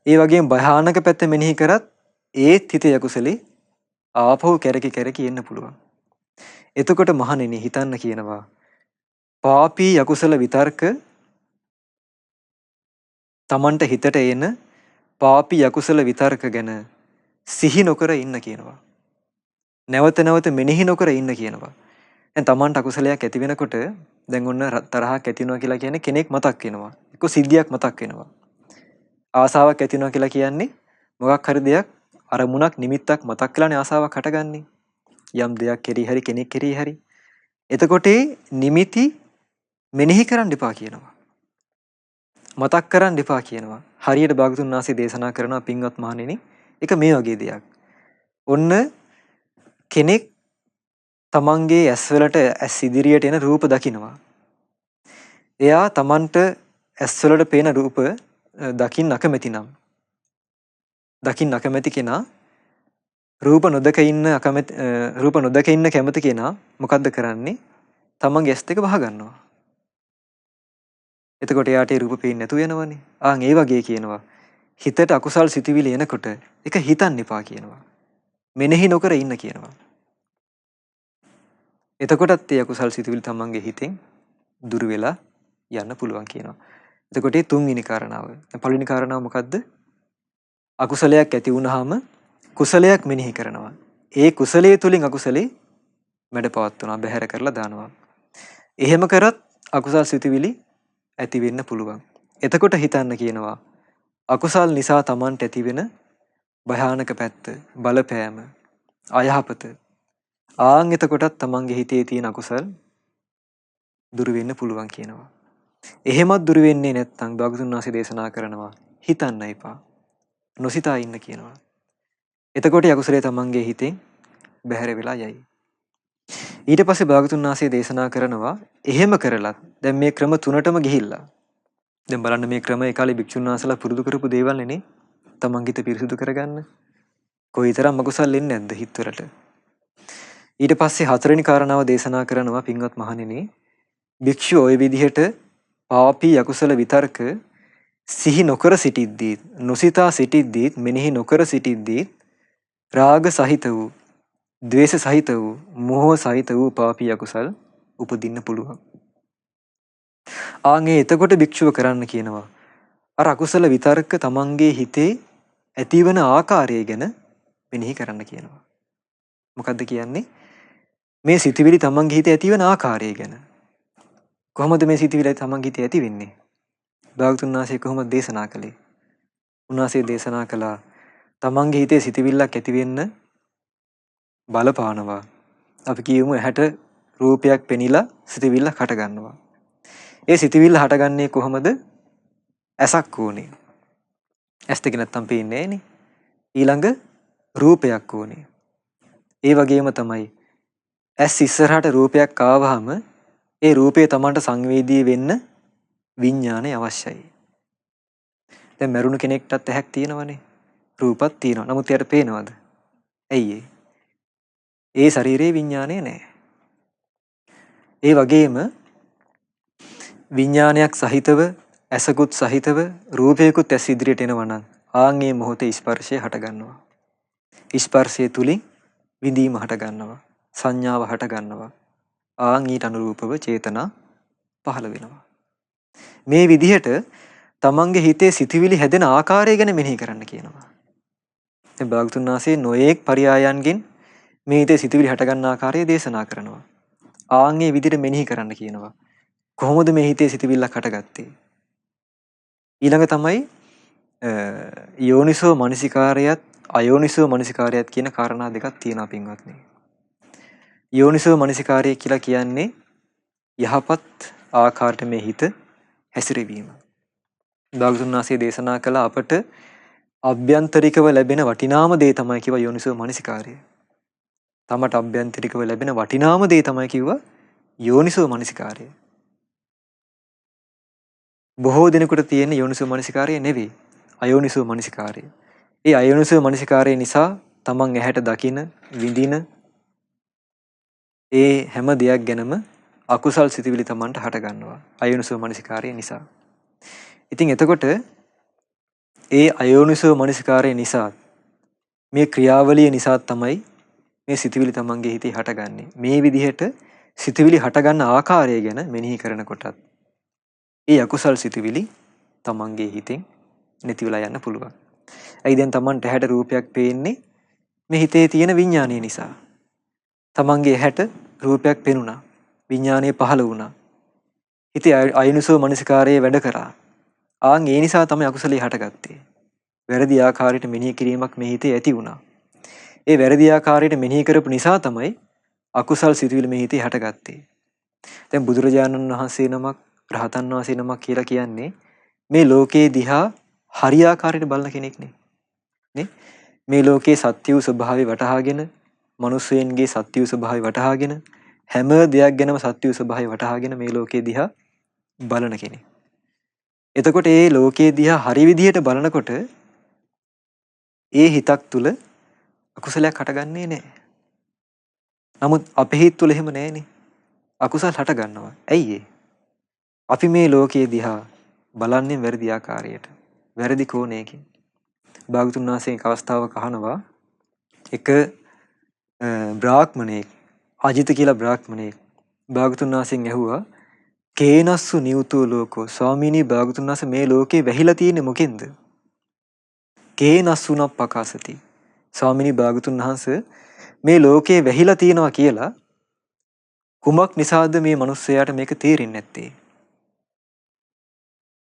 ඒ වගේම භයානක පැත්ත මෙනෙහි කරත් ඒත් හිතේ අකුසලේ ආපහු කැරකි එන්න පුළුවන්. එතකොට මහණෙනි හිතන්න කියනවා පාපී අකුසල විතර්ක Tamanට හිතට එන පාපී අකුසල විතර්ක ගැන සිහි නොකර ඉන්න කියනවා. නැවත නැවත මෙනෙහි නොකර ඉන්න කියනවා. දැන් Tamanට අකුසලයක් ඇති වෙනකොට දැන් ඔන්න තරහක් ඇති වෙනවා කියලා කියන්නේ කෙනෙක් මතක් වෙනවා. එක්ක සිද්ධියක් මතක් වෙනවා. ආසාවක් ඇති වෙනවා කියලා කියන්නේ මොකක් හරි දෙයක් අරමුණක් නිමිත්තක් මතක් වෙලානේ ආසාවක් හටගන්නේ. යම් දෙයක් කෙරෙහි හරි කෙනෙක් කෙරෙහි හරි. එතකොට නිමිති මෙනෙහි කරන්න එපා කියනවා. මතක් කරන්න එපා කියනවා. හරියට භාගතුන් වහන්සේ දේශනා කරනවා පින්වත් මහණෙනි, ඒක මේ වගේ දෙයක්. ඔන්න කෙනෙක් තමන්ගේ ඇස්වලට ඇස් ඉදිරියට එන රූප දකිනවා. එයා තමන්ට ඇස්වලට පේන රූප දකින්න අකමැති නම්, දකින්න අකමැති කෙනා රූප නොදක ඉන්න කැමති කෙනා මොකද්ද කරන්නේ? තමන්ගේ ඇස් දෙක වහ ගන්නවා. එතකොට එයාට ඒ රූප පේන්නේ නැතු වෙනවනේ. ආන් ඒ වගේ කියනවා. හිතට අකුසල් සිතුවිලි එනකොට ඒක හිතන්න එපා කියනවා. මෙනෙහි නොකර ඉන්න කියනවා. එතකොටත් ඒ අකුසල් සිතුවිලි තමන්ගේ හිතෙන් දුර වෙලා යන්න පුළුවන් කියනවා. එතකොට ඒ තුන්වෙනි කාරණාව. පළවෙනි කාරණාව මොකද්ද? අකුසලයක් ඇති වුනහම කුසලයක් මෙනෙහි කරනවා. ඒ කුසලයේ තුලින් අකුසලේ මැඩපවත්වනවා, බැහැර කරලා දානවා. එහෙම කරත් අකුසල් සිතුවිලි ඇති වෙන්න පුළුවන්. එතකොට හිතන්න කියනවා අකුසල් නිසා Tamanට ඇති වෙන භයානක පැත්ත, බලපෑම, අයහපත. ආන් එතකොටත් Tamanගේ හිතේ තියෙන අකුසල් දුරු වෙන්න පුළුවන් කියනවා. එහෙමත් දුරු වෙන්නේ නැත්නම් භාගතුන් වහන්සේ දේශනා කරනවා හිතන්න එපා. නොසිතා ඉන්න කියනවා. එතකොට අකුසලයේ Tamanගේ හිතෙන් බැහැර වෙලා යයි. ඊට පස්සේ භාගතුන් වහන්සේ දේශනා කරනවා එහෙම කරලත් දැන් මේ ක්‍රම තුනටම ගිහිල්ලා. දැන් බලන්න මේ ක්‍රම ඒ කාලේ භික්ෂුන් වහන්සේලා පුරුදු කරපු දේවල් නේ. Tamanගේ හිත පිරිසුදු කරගන්න. කොයිතරම් අකුසල් එන්නේ නැද්ද හිතවලට. ඊට පස්සේ හතරවෙනි කාරණාව දේශනා කරනවා පින්වත් මහණෙනි, භික්ෂුව ওই විදිහට පාපී අකුසල විතර්ක සිහි නොකර සිටිද්දී, නොසිතා සිටිද්දී, මෙනෙහි නොකර සිටිද්දී රාග සහිත වූ, ද්වේෂ සහිත වූ, මෝහ සහිත වූ පාපී අකුසල් උපදින්න පුළුවන්. ආන්ගේ එතකොට භික්ෂුව කරන්න කියනවා අර අකුසල විතර්ක තමන්ගේ හිතේ ඇතිවන ආකාරය ගැන මෙනෙහි කරන්න කියනවා. මොකද්ද කියන්නේ? මේ සිතුවිලි තමන්ගේ හිතේ ඇතිවන ආකාරය ගැන. කොහොමද මේ සිතුවිලි තමන්ගේ හිතේ ඇති වෙන්නේ? භාගතුන් වහන්සේ කොහොමද දේශනා කළේ? උන්වහන්සේ දේශනා කළා තමන්ගේ හිතේ සිතවිල්ලක් ඇති වෙන්න බලපානවා. අපි කියමු ඇහැට රූපයක් පෙනිලා සිතවිල්ලක් හට ගන්නවා. ඒ සිතවිල්ල හටගන්නේ කොහොමද? ඇසක් ඕනේ. ඇස් දෙක නැත්තම් පේන්නේ නැහනේ. ඊළඟ රූපයක් ඕනේ. ඒ වගේම තමයි ඇස් ඉස්සරහට රූපයක් ආවහම ඒ රූපය Tamanට සංවේදී වෙන්න විඥානය අවශ්‍යයි. දැන් මරුණු කෙනෙක්ටත් ඇහක් තියෙනවනේ. රූපත් තියෙනවා. නමුත් එයාට පේනවද? ඇයි ඒ? ඒ ශරීරයේ විඥානය නැහැ. ඒ වගේම විඥානයක් සහිතව ඇසකුත් සහිතව රූපයකුත් ඇස් ඉදිරියට එනවා නම් ආන්ගේ මොහොතේ ස්පර්ශය හට ගන්නවා. ස්පර්ශය තුලින් විඳීම හට ගන්නවා. සංඥාව හට ගන්නවා. ආන් ඊට අනුරූපව චේතනා පහළ වෙනවා. මේ විදිහට තමන්ගේ හිතේ සිතුවිලි හැදෙන ආකාරය ගැන මෙනෙහි කරන්න කියනවා. දැන් භාගතුන් වහන්සේ නොයේක් පරයයන්ගෙන් මේ හිතේ සිතුවිලි හට ගන්න ආකාරය දේශනා කරනවා. ආන් මේ විදිහට මෙනෙහි කරන්න කියනවා. කොහොමද මේ හිතේ සිතුවිල්ලක් හටගත්තේ? ඊළඟ තමයි යෝනිසෝ මනසිකාරයත් අයෝනිසෝ මනසිකාරයත් කියන කාරණා දෙකක් තියෙනවා පින්වත්නි. යෝනිසෝ මනසිකාරය කියලා කියන්නේ යහපත් ආකාරයට මේ හිත හැසිරවීම. භාගතුන් වහන්සේ දේශනා කළ අපට අභ්‍යන්තරිකව ලැබෙන වටිනාම දේ තමයි කිව්වා යෝනිසෝ මනසිකාරය. තමට අභ්‍යන්තරිකව ලැබෙන වටිනාම දේ තමයි කිව්වා යෝනිසෝ මනසිකාරය. බොහෝ දෙනෙකුට තියෙන යෝනිසෝ මනසිකාරය නෙවෙයි අයෝනිසෝ මනසිකාරය. ඒ අයෝනිසෝ මනසිකාරය නිසා තමන් ඇහැට දකින විඳින ඒ හැම දෙයක් ගැනම අකුසල් සිතුවිලි තමන්ට හට ගන්නවා අයෝනිසෝ මනසිකාරය නිසා. ඉතින් එතකොට ඒ අයෝනිසෝ මනසිකාරය නිසා මේ ක්‍රියාවලිය නිසා තමයි මේ සිතුවිලි තමන්ගේ හිතේ හටගන්නේ. මේ විදිහට සිතුවිලි හටගන්න ආකාරය ගැන මෙනෙහි කරනකොටත් ඒ අකුසල් සිතුවිලි තමන්ගේ හිතෙන් නැති වෙලා යන්න පුළුවන්. ඇයි දැන් තමන්ට ඇහැට රූපයක් පේන්නේ මේ හිතේ තියෙන විඥානය නිසා. තමන්ගේ ඇහැට රූපයක් පෙනුණා. විඥානය පහළ වුණා. හිතේ අයෝනිසෝ මනසිකාරයේ වැඩ කරා. ආන් ඒ නිසා තමයි අකුසලයේ හටගත්තේ. වැරදි ආකාරයට මෙනෙහි කිරීමක් මේ හිතේ ඇති වුණා. ඒ වැරදි ආකාරයට මෙනෙහි කරපු නිසා තමයි අකුසල් සිතුවිලි මේ හිතේ හටගත්තේ. දැන් බුදුරජාණන් වහන්සේ නමක් රහතන් වහන්සේ නමක් කියලා කියන්නේ මේ ලෝකේ දිහා හරියාකාරයට බලන කෙනෙක් නේ. මේ ලෝකේ සත්‍ය වූ ස්වභාවය වටහාගෙන, මිනිස්සුන්ගේ සත්‍ය වූ ස්වභාවය වටහාගෙන, හැම දෙයක් ගැනම සත්‍ය වූ ස්වභාවය වටහාගෙන මේ ලෝකේ දිහා බලන කෙනෙක්. එතකොට මේ ලෝකේ දිහා හරි විදිහට බලනකොට ඒ හිතක් තුල අකුසලයක් හටගන්නේ නැහැ. නමුත් අපේ හිත තුල එහෙම නැහැනේ. අකුසල් හට ගන්නවා. ඇයි ඒ? අපි මේ ලෝකයේ දිහා බලන්නේ වැරදි ආකාරයට. වැරදි කෝණයකින්. භාගතුන් වහන්සේ එක් අවස්ථාවක අහනවා එක බ්‍රාහ්මණයෙක් අජිත කියලා බ්‍රාහ්මණයෙක් භාගතුන් වහන්සේගෙන් ඇහුවා කේනස්සු නියුතෝ ලෝකෝ ස්වාමීනි භාගතුන් වහන්සේ මේ ලෝකේ වැහිලා තියෙන්නේ මොකෙන්ද? කේනස්සුන පකාසති ස්වාමීනි භාගතුන් වහන්සේ මේ ලෝකේ වැහිලා තියෙනවා කියලා කුමක් නිසාද මේ මිනිස්සයාට මේක තේරෙන්නේ නැත්තේ?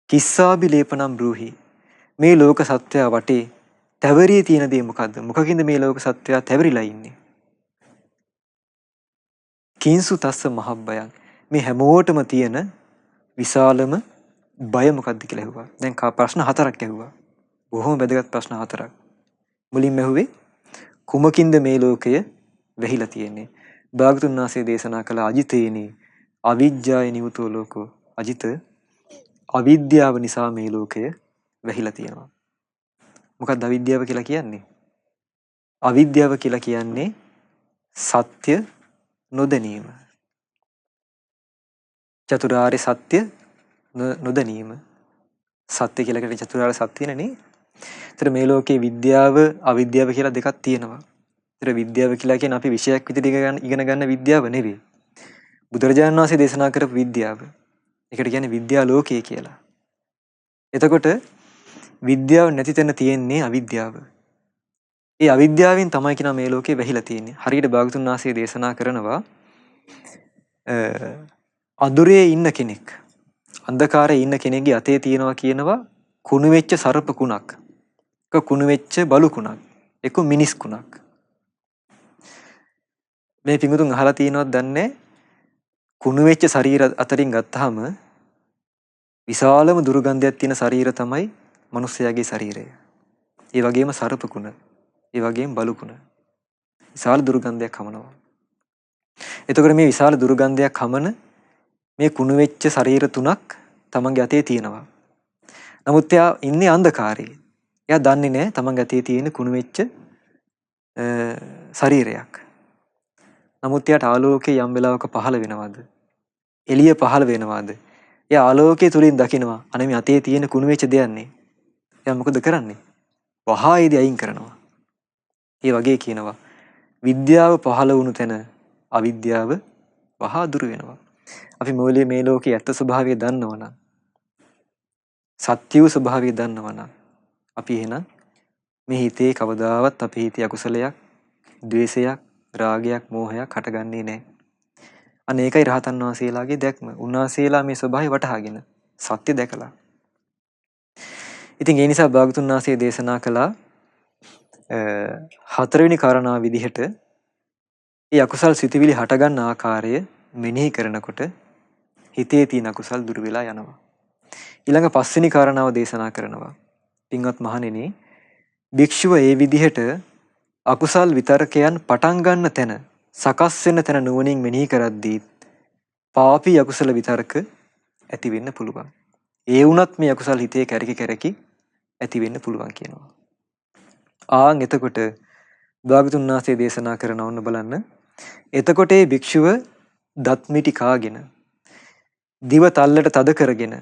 කිස්සාබි ලේපනම් බ්‍රූහි මේ ලෝක සත්‍යය වටේ තැවරී තියෙන දේ මොකද්ද? මොකකින්ද මේ ලෝක සත්‍යය තැවරිලා ඉන්නේ? කිංසු තස්ස මහබ්බයන් මේ හැමෝටම තියෙන විශාලම බය මොකද්ද කියලා ඇහුවා. දැන් ප්‍රශ්න හතරක් ඇහුවා. බොහොම වැදගත් ප්‍රශ්න හතරක්. මුලින්ම ඇහුවේ කුමකින්ද මේ ලෝකය වැහිලා තියෙන්නේ? භාගතුන් වහන්සේ දේශනා කළ අජිතේනි අවිජ්ජාය නිවුතෝ ලෝකෝ අජිත අවිද්‍යාව නිසා මේ ලෝකය වැහිලා තියෙනවා. මොකක්ද අවිද්‍යාව කියලා කියන්නේ? අවිද්‍යාව කියලා කියන්නේ සත්‍ය නොදැනීම. චතුරාර්ය සත්‍ය නොදැනීම. සත්‍ය කියලා කියන්නේ චතුරාර්ය සත්‍යනේ නේ. ඒතර මේ ලෝකේ විද්‍යාව අවිද්‍යාව කියලා දෙකක් තියෙනවා. ඒතර විද්‍යාව කියලා කියන්නේ අපි විෂයක් විදිහට ඉගෙන ගන්න විද්‍යාව නෙවෙයි. බුදුරජාණන් වහන්සේ දේශනා කරපු විද්‍යාව. ඒකට කියන්නේ විද්‍යා ලෝකය කියලා. එතකොට විද්‍යාව නැති තැන තියෙන්නේ අවිද්‍යාව. ඒ අවිද්‍යාවෙන් තමයි කියන මේ ලෝකේ වැහිලා තියෙන්නේ. හරියට භාගතුන් වහන්සේ දේශනා කරනවා අඳුරේ ඉන්න කෙනෙක්. අන්ධකාරයේ ඉන්න කෙනෙක්ගේ අතේ තියෙනවා කියනවා කුණු වෙච්ච සර්ප කුණක්. එක කුණු වෙච්ච බලු කුණක්. එක මිනිස් කුණක්. මේ පිඟුතුන් අහලා තියෙනවද දන්නේ කුණු වෙච්ච ශරීර අතරින් ගත්තාම විශාලම දුර්ගන්ධයක් තියෙන ශරීර තමයි මිනිස්යාගේ ශරීරය. ඒ වගේම සර්ප කුණ, ඒ වගේම බලු කුණ. විශාල දුර්ගන්ධයක් හමනවා. එතකොට මේ විශාල දුර්ගන්ධයක් හමන මේ කුණු වෙච්ච ශරීර තුනක් තමන්ගේ අතේ තියෙනවා. නමුත් එයා ඉන්නේ අන්ධකාරයේ. එයා දන්නේ නැහැ තමන්ගේ අතේ තියෙන කුණු වෙච්ච ශරීරයක්. නමුත් එයාට ආලෝකය යම් වෙලාවක පහළ වෙනවද? එළිය පහළ වෙනවද? එයා ආලෝකයේ තුලින් දකිනවා අනේ මේ අතේ තියෙන කුණු වෙච්ච දෙයන්නේ. එයා මොකද කරන්නේ? වහා ඉදී අයින් කරනවා. ඒ වගේ කියනවා විද්‍යාව පහළ වුණු තැන අවිද්‍යාව වහා දුරු වෙනවා. අපි මොලේ මේ ලෝකයේ ඇත්ත ස්වභාවය දන්නවනම් සත්‍ය වූ ස්වභාවය දන්නවනම් අපි එහෙනම් මේ හිතේ කවදාවත් අපේ හිතේ අකුසලයක්, ද්වේෂයක්, රාගයක්, මෝහයක් හටගන්නේ නැහැ. අනේකයි රහතන් වහන්සේලාගේ දැක්ම. උන්වහන්සේලා මේ ස්වභාවය වටහාගෙන සත්‍ය දැකලා. ඉතින් ඒ නිසා භාගතුන් වහන්සේ දේශනා කළා හතරවෙනි කාරණා විදිහට ඒ අකුසල් සිතිවිලි හටගන්න ආකාරය මෙනෙහි කරනකොට හිතේ තියෙන අකුසල් දුරු වෙලා යනවා. ඊළඟ පස්වෙනි කාරණාව දේශනා කරනවා. පින්වත් මහණෙනි, භික්ෂුව ඒ විදිහට අකුසල් විතරකයන් පටන් ගන්න තැන, සකස් වෙන තැන නුවණින් මෙනෙහි කරද්දී පාපී අකුසල විතරක ඇති වෙන්න පුළුවන්. ඒ වුණත් මේ අකුසල් හිතේ කැරකි ඇති වෙන්න පුළුවන් කියනවා. ආන් එතකොට භාගතුන් වහන්සේ දේශනා කරනවා ඔන්න බලන්න. එතකොට ඒ භික්ෂුව දත් මිටි කාගෙන දිව තල්ලට තද කරගෙන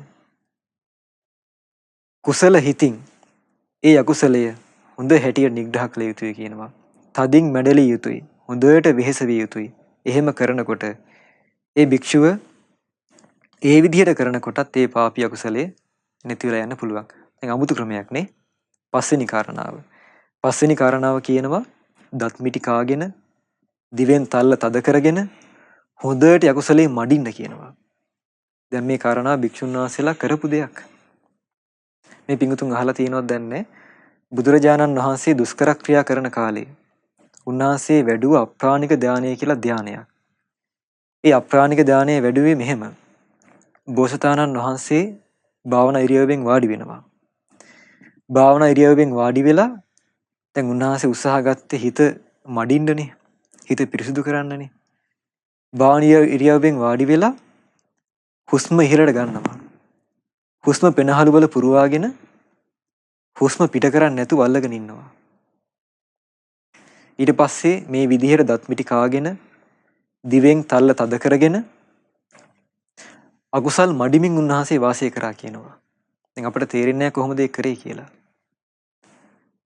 කුසල හිතින් ඒ අකුසලය හොඳ හැටියට නිග්‍රහ කළ යුතුයි කියනවා. තදින් මැඩලිය යුතුයි. හොඳට වෙහෙස විය යුතුයි. එහෙම කරනකොට ඒ භික්ෂුව ඒ විදිහට කරනකොටත් ඒ පාපී අකුසලයේ නැති වෙලා යන්න පුළුවන්. දැන් අමුතු ක්‍රමයක් නේ. පස්වෙනි කාරණාව. පස්වෙනි කාරණාව කියනවා දත් මිටි කාගෙන දිවෙන් තල්ල තද කරගෙන හොඳට අකුසලයේ මඩින්න කියනවා. දැන් මේ කාරණා භික්ෂුන් වහන්සේලා කරපු දෙයක්. මේ පිඟුතුන් අහලා තියෙනවද දන්නේ බුදුරජාණන් වහන්සේ දුෂ්කර ක්‍රියා කරන කාලේ උන්වහන්සේ වැඩුව අප්‍රාණික ධානය කියලා ධානයක්. ඒ අප්‍රාණික ධානය වැඩුවේ මෙහෙම. බෝසතාණන් වහන්සේ භාවනා ඉරියව්වෙන් වාඩි වෙනවා. භාවනා ඉරියව්වෙන් වාඩි වෙලා දැන් උන්වහන්සේ උත්සාහ ගත්තේ හිත මඩින්නනේ. හිත පිරිසුදු කරන්නනේ. භාවනා ඉරියව්වෙන් වාඩි වෙලා හුස්ම ඉහළට ගන්නවා. හුස්ම පෙනහළු වල පුරවාගෙන හුස්ම පිට කරන්නේ නැතුව අල්ලගෙන ඉන්නවා. ඊට පස්සේ මේ විදිහට දත් මිටි කාගෙන දිවෙන් තල්ල තද කරගෙන අකුසල් මඩිමින් උන්වහන්සේ වාසය කරා කියනවා. දැන් අපිට තේරෙන්නේ නැහැ කොහොමද ඒක කරේ කියලා.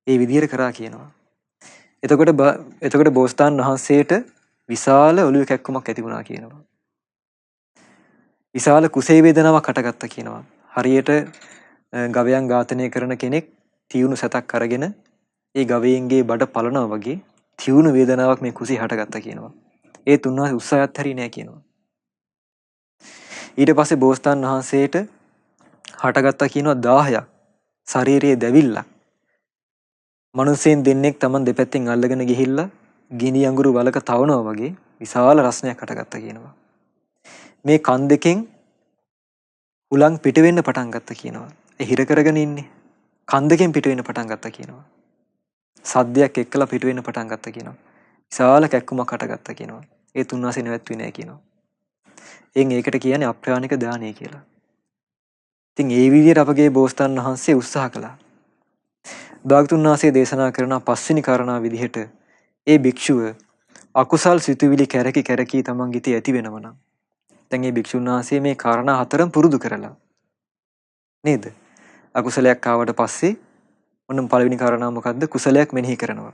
ඒ විදිහට කරා කියනවා. එතකොට බෝසතාණන් වහන්සේට විශාල ඔළුවේ කැක්කුමක් ඇති වුණා කියනවා. විශාල කුසේ වේදනාවක් හටගත්තා කියනවා. හරියට ගවයන් ඝාතනය කරන කෙනෙක් තියුණු සතක් අරගෙන ඒ ගවයින්ගේ බඩ පලනවා වගේ තියුණු වේදනාවක් මේ කුසේ හටගත්තා කියනවා. ඒ තුන්වහන්සේ උත්සාහයත් හරි නෑ කියනවා. ඊට පස්සේ බෝසතාණන් වහන්සේට හටගත්තා කියනවා 1000ක් ශරීරයේ දැවිල්ලක්. මනුස්සයන් දෙන්නෙක් Taman දෙපැත්තෙන් අල්ලගෙන ගිහිල්ලා ගිනි අඟුරු වලක තවනවා වගේ විශාල රස්නයක් හටගත්තා කියනවා. මේ කන් දෙකෙන් හුලං පිට වෙන්න පටන් ගත්තා කියනවා. ඒ හිර කරගෙන ඉන්නේ. කන් දෙකෙන් පිට වෙන්න පටන් ගත්තා කියනවා. සද්දයක් එක්කලා පිට වෙන්න පටන් ගත්තා කියනවා. විශාල කැක්කුමක් හටගත්තා කියනවා. ඒ තුන්වහන්සේ නැවැත්තුවේ නැහැ කියනවා. එයින් ඒකට කියන්නේ අප්‍රාණික දානය කියලා. ඉතින් ඒ විදිහට අපගේ බෝසතාණන් වහන්සේ උත්සාහ කළා. භාගතුන් වහන්සේ දේශනා කරන පස්වෙනි කාරණා විදිහට ඒ භික්ෂුව අකුසල් සිතුවිලි කැරකි තමන්ගේ හිතේ ඇති වෙනව නම් දැන් මේ භික්ෂුන් වහන්සේ මේ කාරණා හතරම පුරුදු කරලා නේද? අකුසලයක් ආවට පස්සේ ඔන්න පළවෙනි කාරණා මොකද්ද? කුසලයක් මෙනෙහි කරනවා.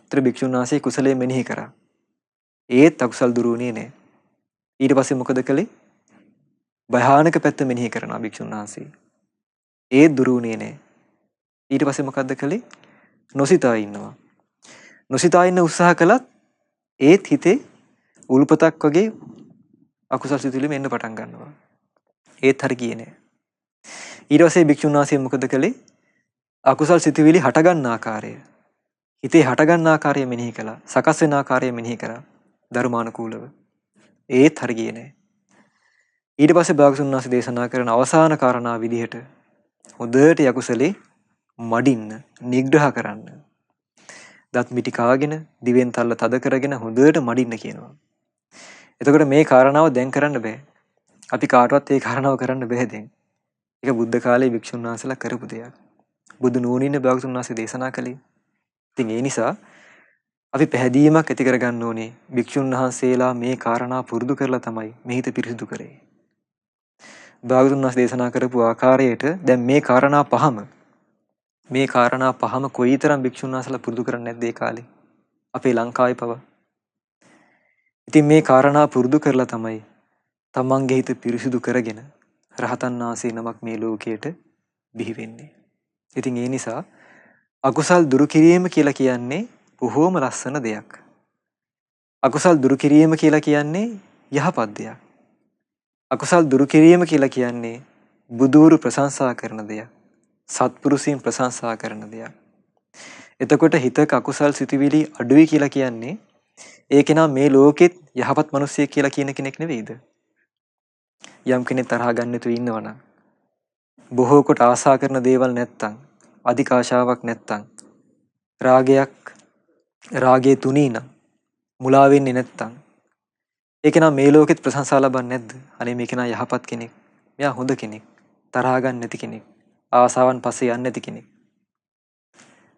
ඒතර භික්ෂුන් වහන්සේ කුසලයේ මෙනෙහි කරා. ඒත් අකුසල් දුරුුනේ නැහැ. ඊට පස්සේ මොකද කළේ? භයානක පැත්ත මෙනෙහි කරනවා භික්ෂුන් වහන්සේ. ඒත් දුරුුනේ නැහැ. ඊට පස්සේ මොකද්ද කළේ? නොසිතා ඉන්නවා. නොසිතා ඉන්න උත්සාහ කළත් ඒත් හිතේ උල්පතක් වගේ අකුසල් සිතුවිලි මෙන්න පටන් ගන්නවා. ඒත් හරි ගියේ නෑ. ඊට පස්සේ භික්ෂුන් වහන්සේ මොකද කළේ? අකුසල් සිතුවිලි හටගන්න ආකාරය, හිතේ හටගන්න ආකාරය මෙනෙහි කළා. සකස් වෙන ආකාරය මෙනෙහි කරා ධර්මානුකූලව. ඒත් හරි ගියේ නෑ. ඊට පස්සේ භාගතුන් වහන්සේ දේශනා කරන අවසාන කාරණා විදිහට හොඳට යකුසලේ මඩින්න, නිග්‍රහ කරන්න. දත් මිටි කාගෙන, දිවෙන් තල්ල තද කරගෙන හොඳට මඩින්න කියනවා. එතකොට මේ කාරණාව දැන් කරන්න බෑ. අපි කාටවත් මේ කාරණාව කරන්න බෑ දැන්. ඒක බුද්ධ කාලේ භික්ෂුන් වහන්සේලා කරපු දෙයක්. බුදු නුවණින් භාගතුන් වහන්සේ දේශනා කළේ. ඉතින් ඒ නිසා අපි පැහැදීමක් ඇති කරගන්න ඕනේ. භික්ෂුන් වහන්සේලා මේ කාරණා පුරුදු කරලා තමයි මේ හිත පිරිසිදු කරේ. භාගතුන් වහන්සේ දේශනා කරපු ආකාරයට දැන් මේ කාරණා පහම කොයිතරම් භික්ෂුන් වහන්සේලා පුරුදු කරන්නේ නැද්ද ඒ කාලේ? අපේ ලංකාවේ පවා. ඉතින් මේ කාරණා පුරුදු කරලා තමයි තමන්ගේ හිත පිරිසිදු කරගෙන රහතන් වහන්සේ නමක් මේ ලෝකයට බිහි වෙන්නේ. ඉතින් ඒ නිසා අකුසල් දුරු කිරීම කියලා කියන්නේ බොහෝම ලස්සන දෙයක්. අකුසල් දුරු කිරීම කියලා කියන්නේ යහපත් දෙයක්. අකුසල් දුරු කිරීම කියලා කියන්නේ බුදුරු ප්‍රශංසා කරන දෙයක්. සත්පුරුෂයන් ප්‍රශංසා කරන දෙයක්. එතකොට හිතක අකුසල් සිතුවිලි අඩුයි කියලා කියන්නේ ඒ කෙනා මේ ලෝකෙත් යහපත් මිනිසෙක් කියලා කියන කෙනෙක් නෙවෙයිද? යම් කෙනෙක් තරහ ගන්න නැතුව ඉන්නවනම්, බොහෝ කොට ආසා කරන දේවල් නැත්තම්, අධික ආශාවක් නැත්තම්, රාගයේ තුනී නම්, මුලා වෙන්නේ නැත්තම්, ඒ කෙනා මේ ලෝකෙත් ප්‍රශංසා ලබන්නේ නැද්ද? අනේ මේ කෙනා යහපත් කෙනෙක්, මෙයා හොඳ කෙනෙක්, තරහ ගන්න නැති කෙනෙක්, ආසාවන් පස්සේ යන්නේ නැති කෙනෙක්.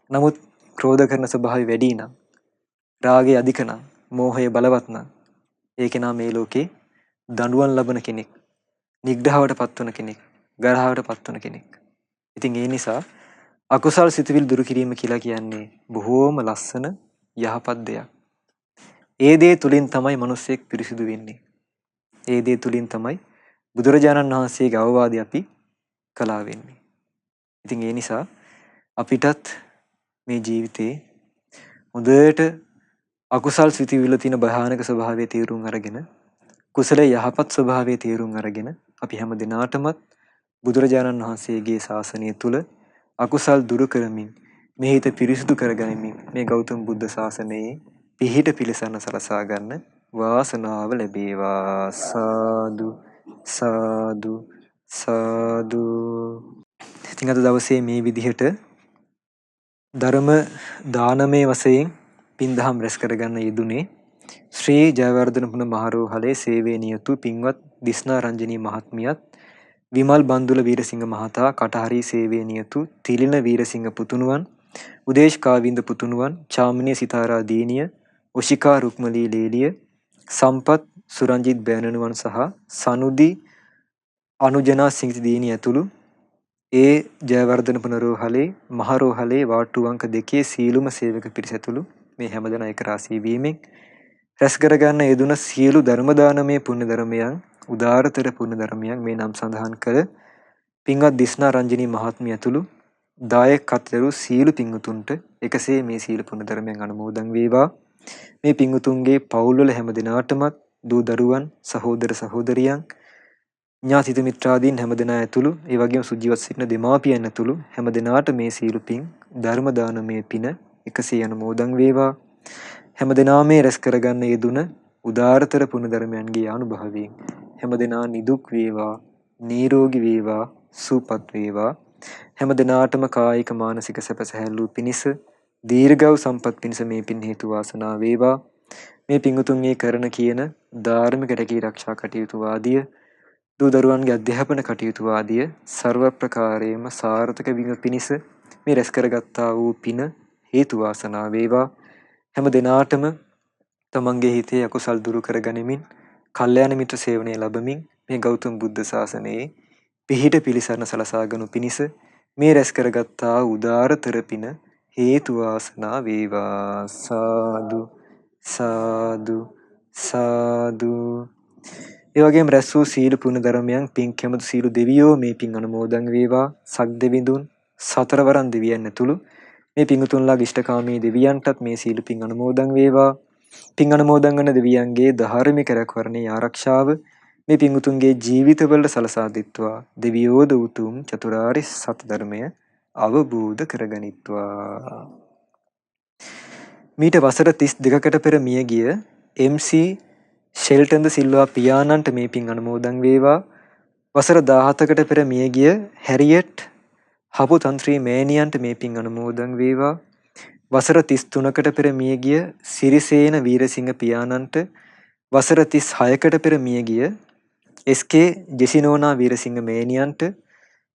නමුත් ක්‍රෝධ කරන ස්වභාවය වැඩි නම්, රාගය අධික නම්, මෝහය බලවත් නම්, ඒ කෙනා මේ ලෝකේ දඬුවම් ලබන කෙනෙක්, නිග්‍රහවට පත්වන කෙනෙක්, ගරහවට පත්වන කෙනෙක්. ඉතින් ඒ නිසා අකුසල් සිතුවිලි දුරු කිරීම කියලා කියන්නේ බොහෝම ලස්සන යහපත් දෙයක්. ඒ දේ තුලින් තමයි මිනිස්සෙක් පිරිසිදු වෙන්නේ. ඒ දේ තුලින් තමයි බුදුරජාණන් වහන්සේගේ අවවාදය අපි කළා වෙන්නේ. ඉතින් ඒ නිසා අපිටත් මේ ජීවිතේ හොඳට අකුසල් සිතුවිලි තියෙන භයානක ස්වභාවය තේරුම් අරගෙන, කුසලයේ යහපත් ස්වභාවය තේරුම් අරගෙන අපි හැම දිනාටමත් බුදුරජාණන් වහන්සේගේ ශාසනය තුල අකුසල් දුරු කරමින් මේ හිත පිරිසිදු කරගනිමින් මේ ගෞතම බුද්ධ ශාසනයේ පිහිට පිළිසරණ සලසා ගන්න වාසනාව ලැබේවා. සාදු සාදු සාදු. ඉතින් අද දවසේ මේ විදිහට ධර්ම දානමය වශයෙන් පින්දහම් රැස් කරගන්න යෙදුනේ ශ්‍රී ජයවර්ධනපුර මහරෝහලේ සේවයේ නියුතු පින්වත් දිස්නා රංජනී මහත්මියත්, විමල් බන්දුල වීරසිංහ මහතා කටහරි සේවයේ නියුතු තිලින වීරසිංහ පුතුණුවන්, උදේශ් කාවින්ද පුතුණුවන්, චාමිනිය සිතාරා දීනිය, ඔෂිකා රුක්මලී ලේලිය, සම්පත් සුරංජිත් බෑනනුවන් සහ සනුදි අනුජනා සිංහි දීනිය ඇතුළු ඒ ජයවර්ධනපුර රෝහලේ මහරෝහලේ වාට්ටු අංක 2 සීලුම සේවක පිරිස ඇතුළු මේ හැමදෙනා එක රාශී වීමෙන් රැස් කරගන්න යෙදුන සියලු ධර්ම දානමය පුණ්‍ය ධර්මයන්, උදාරතර පුණ්‍ය ධර්මයන් මේ නම් සඳහන් කළ පින්වත් දිස්නා රංජනී මහත්මිය ඇතුළු දායකත්වරු සීල පින්වතුන්ට එකසේ මේ සීල පුණ්‍ය ධර්මයන් අනුමෝදන් වේවා. මේ පින්වතුන්ගේ පවුල්වල හැම දිනාටමත් දූ දරුවන්, සහෝදර සහෝදරියන්, ඥාතිත මිත්‍රාදීන් හැම දෙනා ඇතුළු ඒ වගේම සුජීවත් සිටින දෙමාපියන් ඇතුළු හැම දෙනාට මේ සීල පින් ධර්ම දානමය පින එකසේ අනුමෝදන් වේවා. හැම දෙනාම මේ රැස් කරගන්න යෙදුන උදාරතර පුණ්‍ය ධර්මයන්ගේ අනුභවයෙන් හැම දෙනා නිදුක් වේවා, නිරෝගී වේවා, සුවපත් වේවා. හැම දිනාටම කායික මානසික සැප සැහැල්ලු පිණිස, දීර්ඝව සම්පත් පිණිස මේ පින් හේතු වාසනා වේවා. මේ පින්තුන්ගේ කරන කියන ධාර්මික රැකී ආරක්ෂා කටයුතු වාදිය, දූ දරුවන්ගේ අධ්‍යාපන කටයුතු වාදිය ਸਰව ප්‍රකාරයෙන්ම සාර්ථක වීම පිණිස මේ රැස් කරගත්තා වූ පින හේතු වාසනා වේවා. හැම දිනාටම තමන්ගේ හිතේ අකුසල් දුරු කරගනිමින්, කල්යාණ මිත්‍ර සේවනය ලැබමින් මේ ගෞතම බුද්ධ ශාසනයේ පිහිට පිළිසරණ සලසාගනු පිණිස මේ රැස් කරගත්තා උදාරතර පින හේතු වාසනා වේවා. සාදු සාදු සාදු. ඒ වගේම රැස් වූ සීල පුණ්‍ය ධර්මයන් පින් කැමති සීල දෙවියෝ මේ පින් අනුමෝදන් වේවා. සක් දෙවිඳුන්, සතරවරන් දෙවියන් ඇතුළු මේ පින්තුන්ලා ඉෂ්ඨකාමී දෙවියන්ටත් මේ සීල පින් අනුමෝදන් වේවා. පින් අනුමෝදන් වන දෙවියන්ගේ ධාර්මික රැකවරණේ ආරක්ෂාව මේ පිංගුතුන්ගේ ජීවිතවලට සලසා දෙත්වා දෙවියෝද උතුම් චතුරාර්ය සත්‍ය ධර්මය අවබෝධ කරගනිත්වා. මීට වසර 32කට පෙර මිය ගිය MC ෂෙල්ටන් ද සිල්වා පියාණන්ට මේ පින් අනුමෝදන් වේවා. වසර 17කට පෙර මිය ගිය හැරියට් හපු තන්ත්‍රී මෑණියන්ට මේ පින් අනුමෝදන් වේවා. වසර 33කට පෙර මිය ගිය සිරිසේන වීරසිංහ පියාණන්ට, වසර 36කට පෙර මිය ගිය SK ජෙසිනෝනා වීරසිංහ මෑණියන්ට,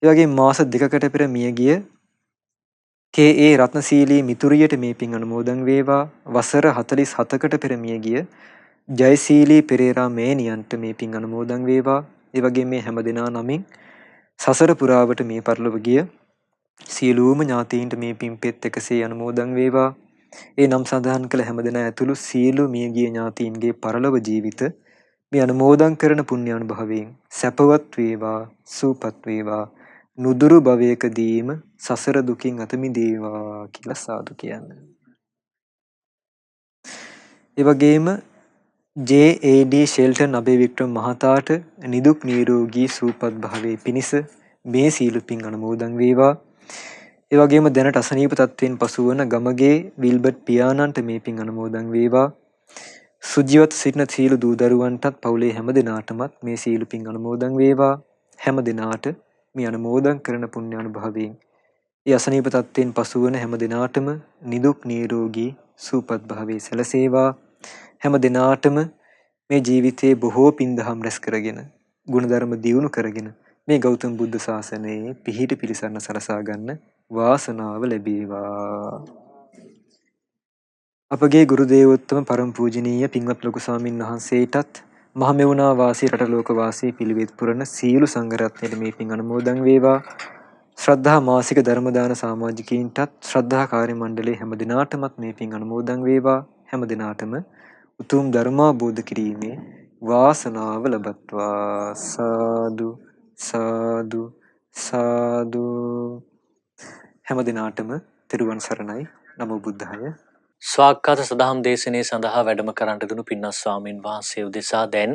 ඒ වගේම මාස 2කට පෙර මිය ගිය KA රත්නශීලී මිතුරියට මේ පින් අනුමෝදන් වේවා. වසර 47කට පෙර මිය ගිය ජයශීලී පෙරේරා මෑණියන්ට මේ පින් අනුමෝදන් වේවා. ඒ වගේම මේ හැමදෙනා නමින් සසර පුරාවට මේ පරිලොව ගිය සියලුම ඥාතීන්ට මේ පින්පෙත් එකසේ අනුමෝදන් වේවා. ඒ නම් සඳහන් කළ හැමදෙනා ඇතුළු සියලු මියගිය ඥාතීන්ගේ පරලොව ජීවිත මේ අනුමෝදන් කරන පුණ්‍යානුභවයෙන් සැපවත් වේවා, සූපත් වේවා, නුදුරු භවයකදීම සසර දුකින් අත මිදේවා කියලා සාදු කියන්නේ. ඒ වගේම JAD ෂෙල්ටන් අබේ වික්‍රම මහතාට නිදුක් නිරෝගී සූපත් භාවයේ පිණිස මේ සීල පින් අනුමෝදන් වේවා. ඒ වගේම දැනට අසනීප තත්ත්වයෙන් පසුවන ගමගේ විල්බර්ට් පියාණන්ට මේ පින් අනුමෝදන් වේවා. සුජීවත සිටින සීල දූ දරුවන්ටත් පවුලේ හැම දිනාටමත් මේ සීල පින් අනුමෝදන් වේවා. හැම දිනාට මේ අනුමෝදන් කරන පුණ්‍යානුභවයෙන් ඒ අසනීප තත්ත්වයෙන් පසුවන හැම දිනාටම නිදුක් නිරෝගී සූපත් භාවයේ සැලසේවා. හැම දිනාටම මේ ජීවිතයේ බොහෝ පින් දහම් රැස් කරගෙන ගුණධර්ම දියුණු කරගෙන මේ ගෞතම බුද්ධ ශාසනයේ පිහිට පිළිසරණ සලසා ගන්න වාසනාව ලැබේවා. අපගේ ගුරු දේවෝත්තම පරම පූජනීය පින්වත් ලොකු ස්වාමින් වහන්සේටත් මහමෙවුනා වාසී රට ලෝක වාසී පිළිවෙත් පුරන සීල සංඝ රත්නයට මේ පින් අනුමෝදන් වේවා. ශ්‍රද්ධා මාසික ධර්ම දාන සමාජිකයින්ටත් ශ්‍රද්ධා කාර්ය මණ්ඩලයේ හැම දිනාටමත් මේ පින් අනුමෝදන් වේවා. හැම දිනාටම උතුම් ධර්මාබෝධ කිරීමේ වාසනාව ලබත්වා. සාදු සාදු සාදු. හැම දිනාටම තෙරුවන් සරණයි. නමෝ බුද්ධාය. ස්වාක්ඛාත සදහම් දේශනේ සඳහා වැඩම කරන්නට දුණු පින්වත් ස්වාමින් වහන්සේ උදෙසා දැන්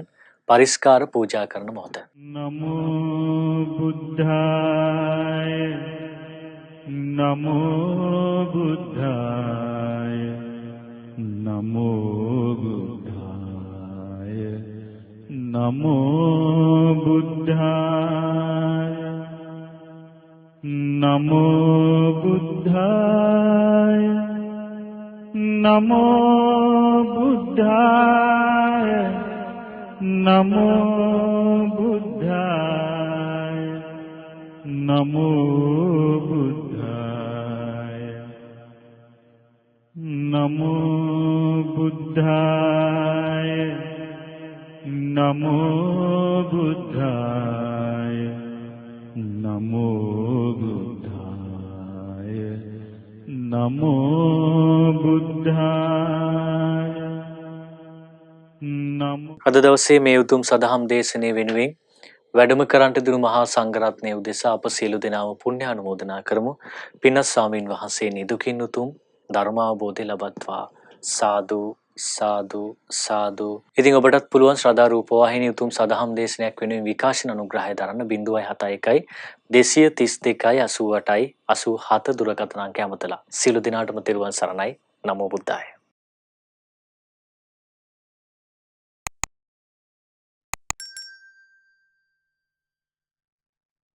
පරිස්කාර පූජා කරන මොහොත. නමෝ බුද්ධාය නමෝ බුද්ධාය නමෝ බුද්ධාය නමෝ බුද්ධාය නමෝ බුද්ධාය නමෝ බුද්ධාය නමෝ බුද්ධාය නමෝ බුද්ධාය නමෝ බුද්ධාය නමෝ බුද්ධාය නමෝ බුද්ධාය නමෝ බුද්ධාය නමෝ. අද දවසේ මේ උතුම් සදහම් දේශනේ වෙනුවෙන් වැඩම කරන්නට දුණු මහා සංඝරත්නය උදෙසා අප සියලු දෙනාම පුණ්‍ය අනුමෝදනා කරමු. පින්වත් ස්වාමින් වහන්සේ නිදුකින් උතුම් ධර්මාවබෝධය ලබත්වා. සාදු සාදු සාදු. ඉතින් ඔබටත් පුළුවන් ශ්‍රද්ධා රූපවාහිනී උතුම් සදහම් දේශනයක් වෙනුවෙන් විකාශන අනුග්‍රහය දරන්න 071 232 88 87 දුරකථන අංකය අමතලා. සියලු දෙනාටම තෙරුවන් සරණයි. නමෝ බුද්ධාය.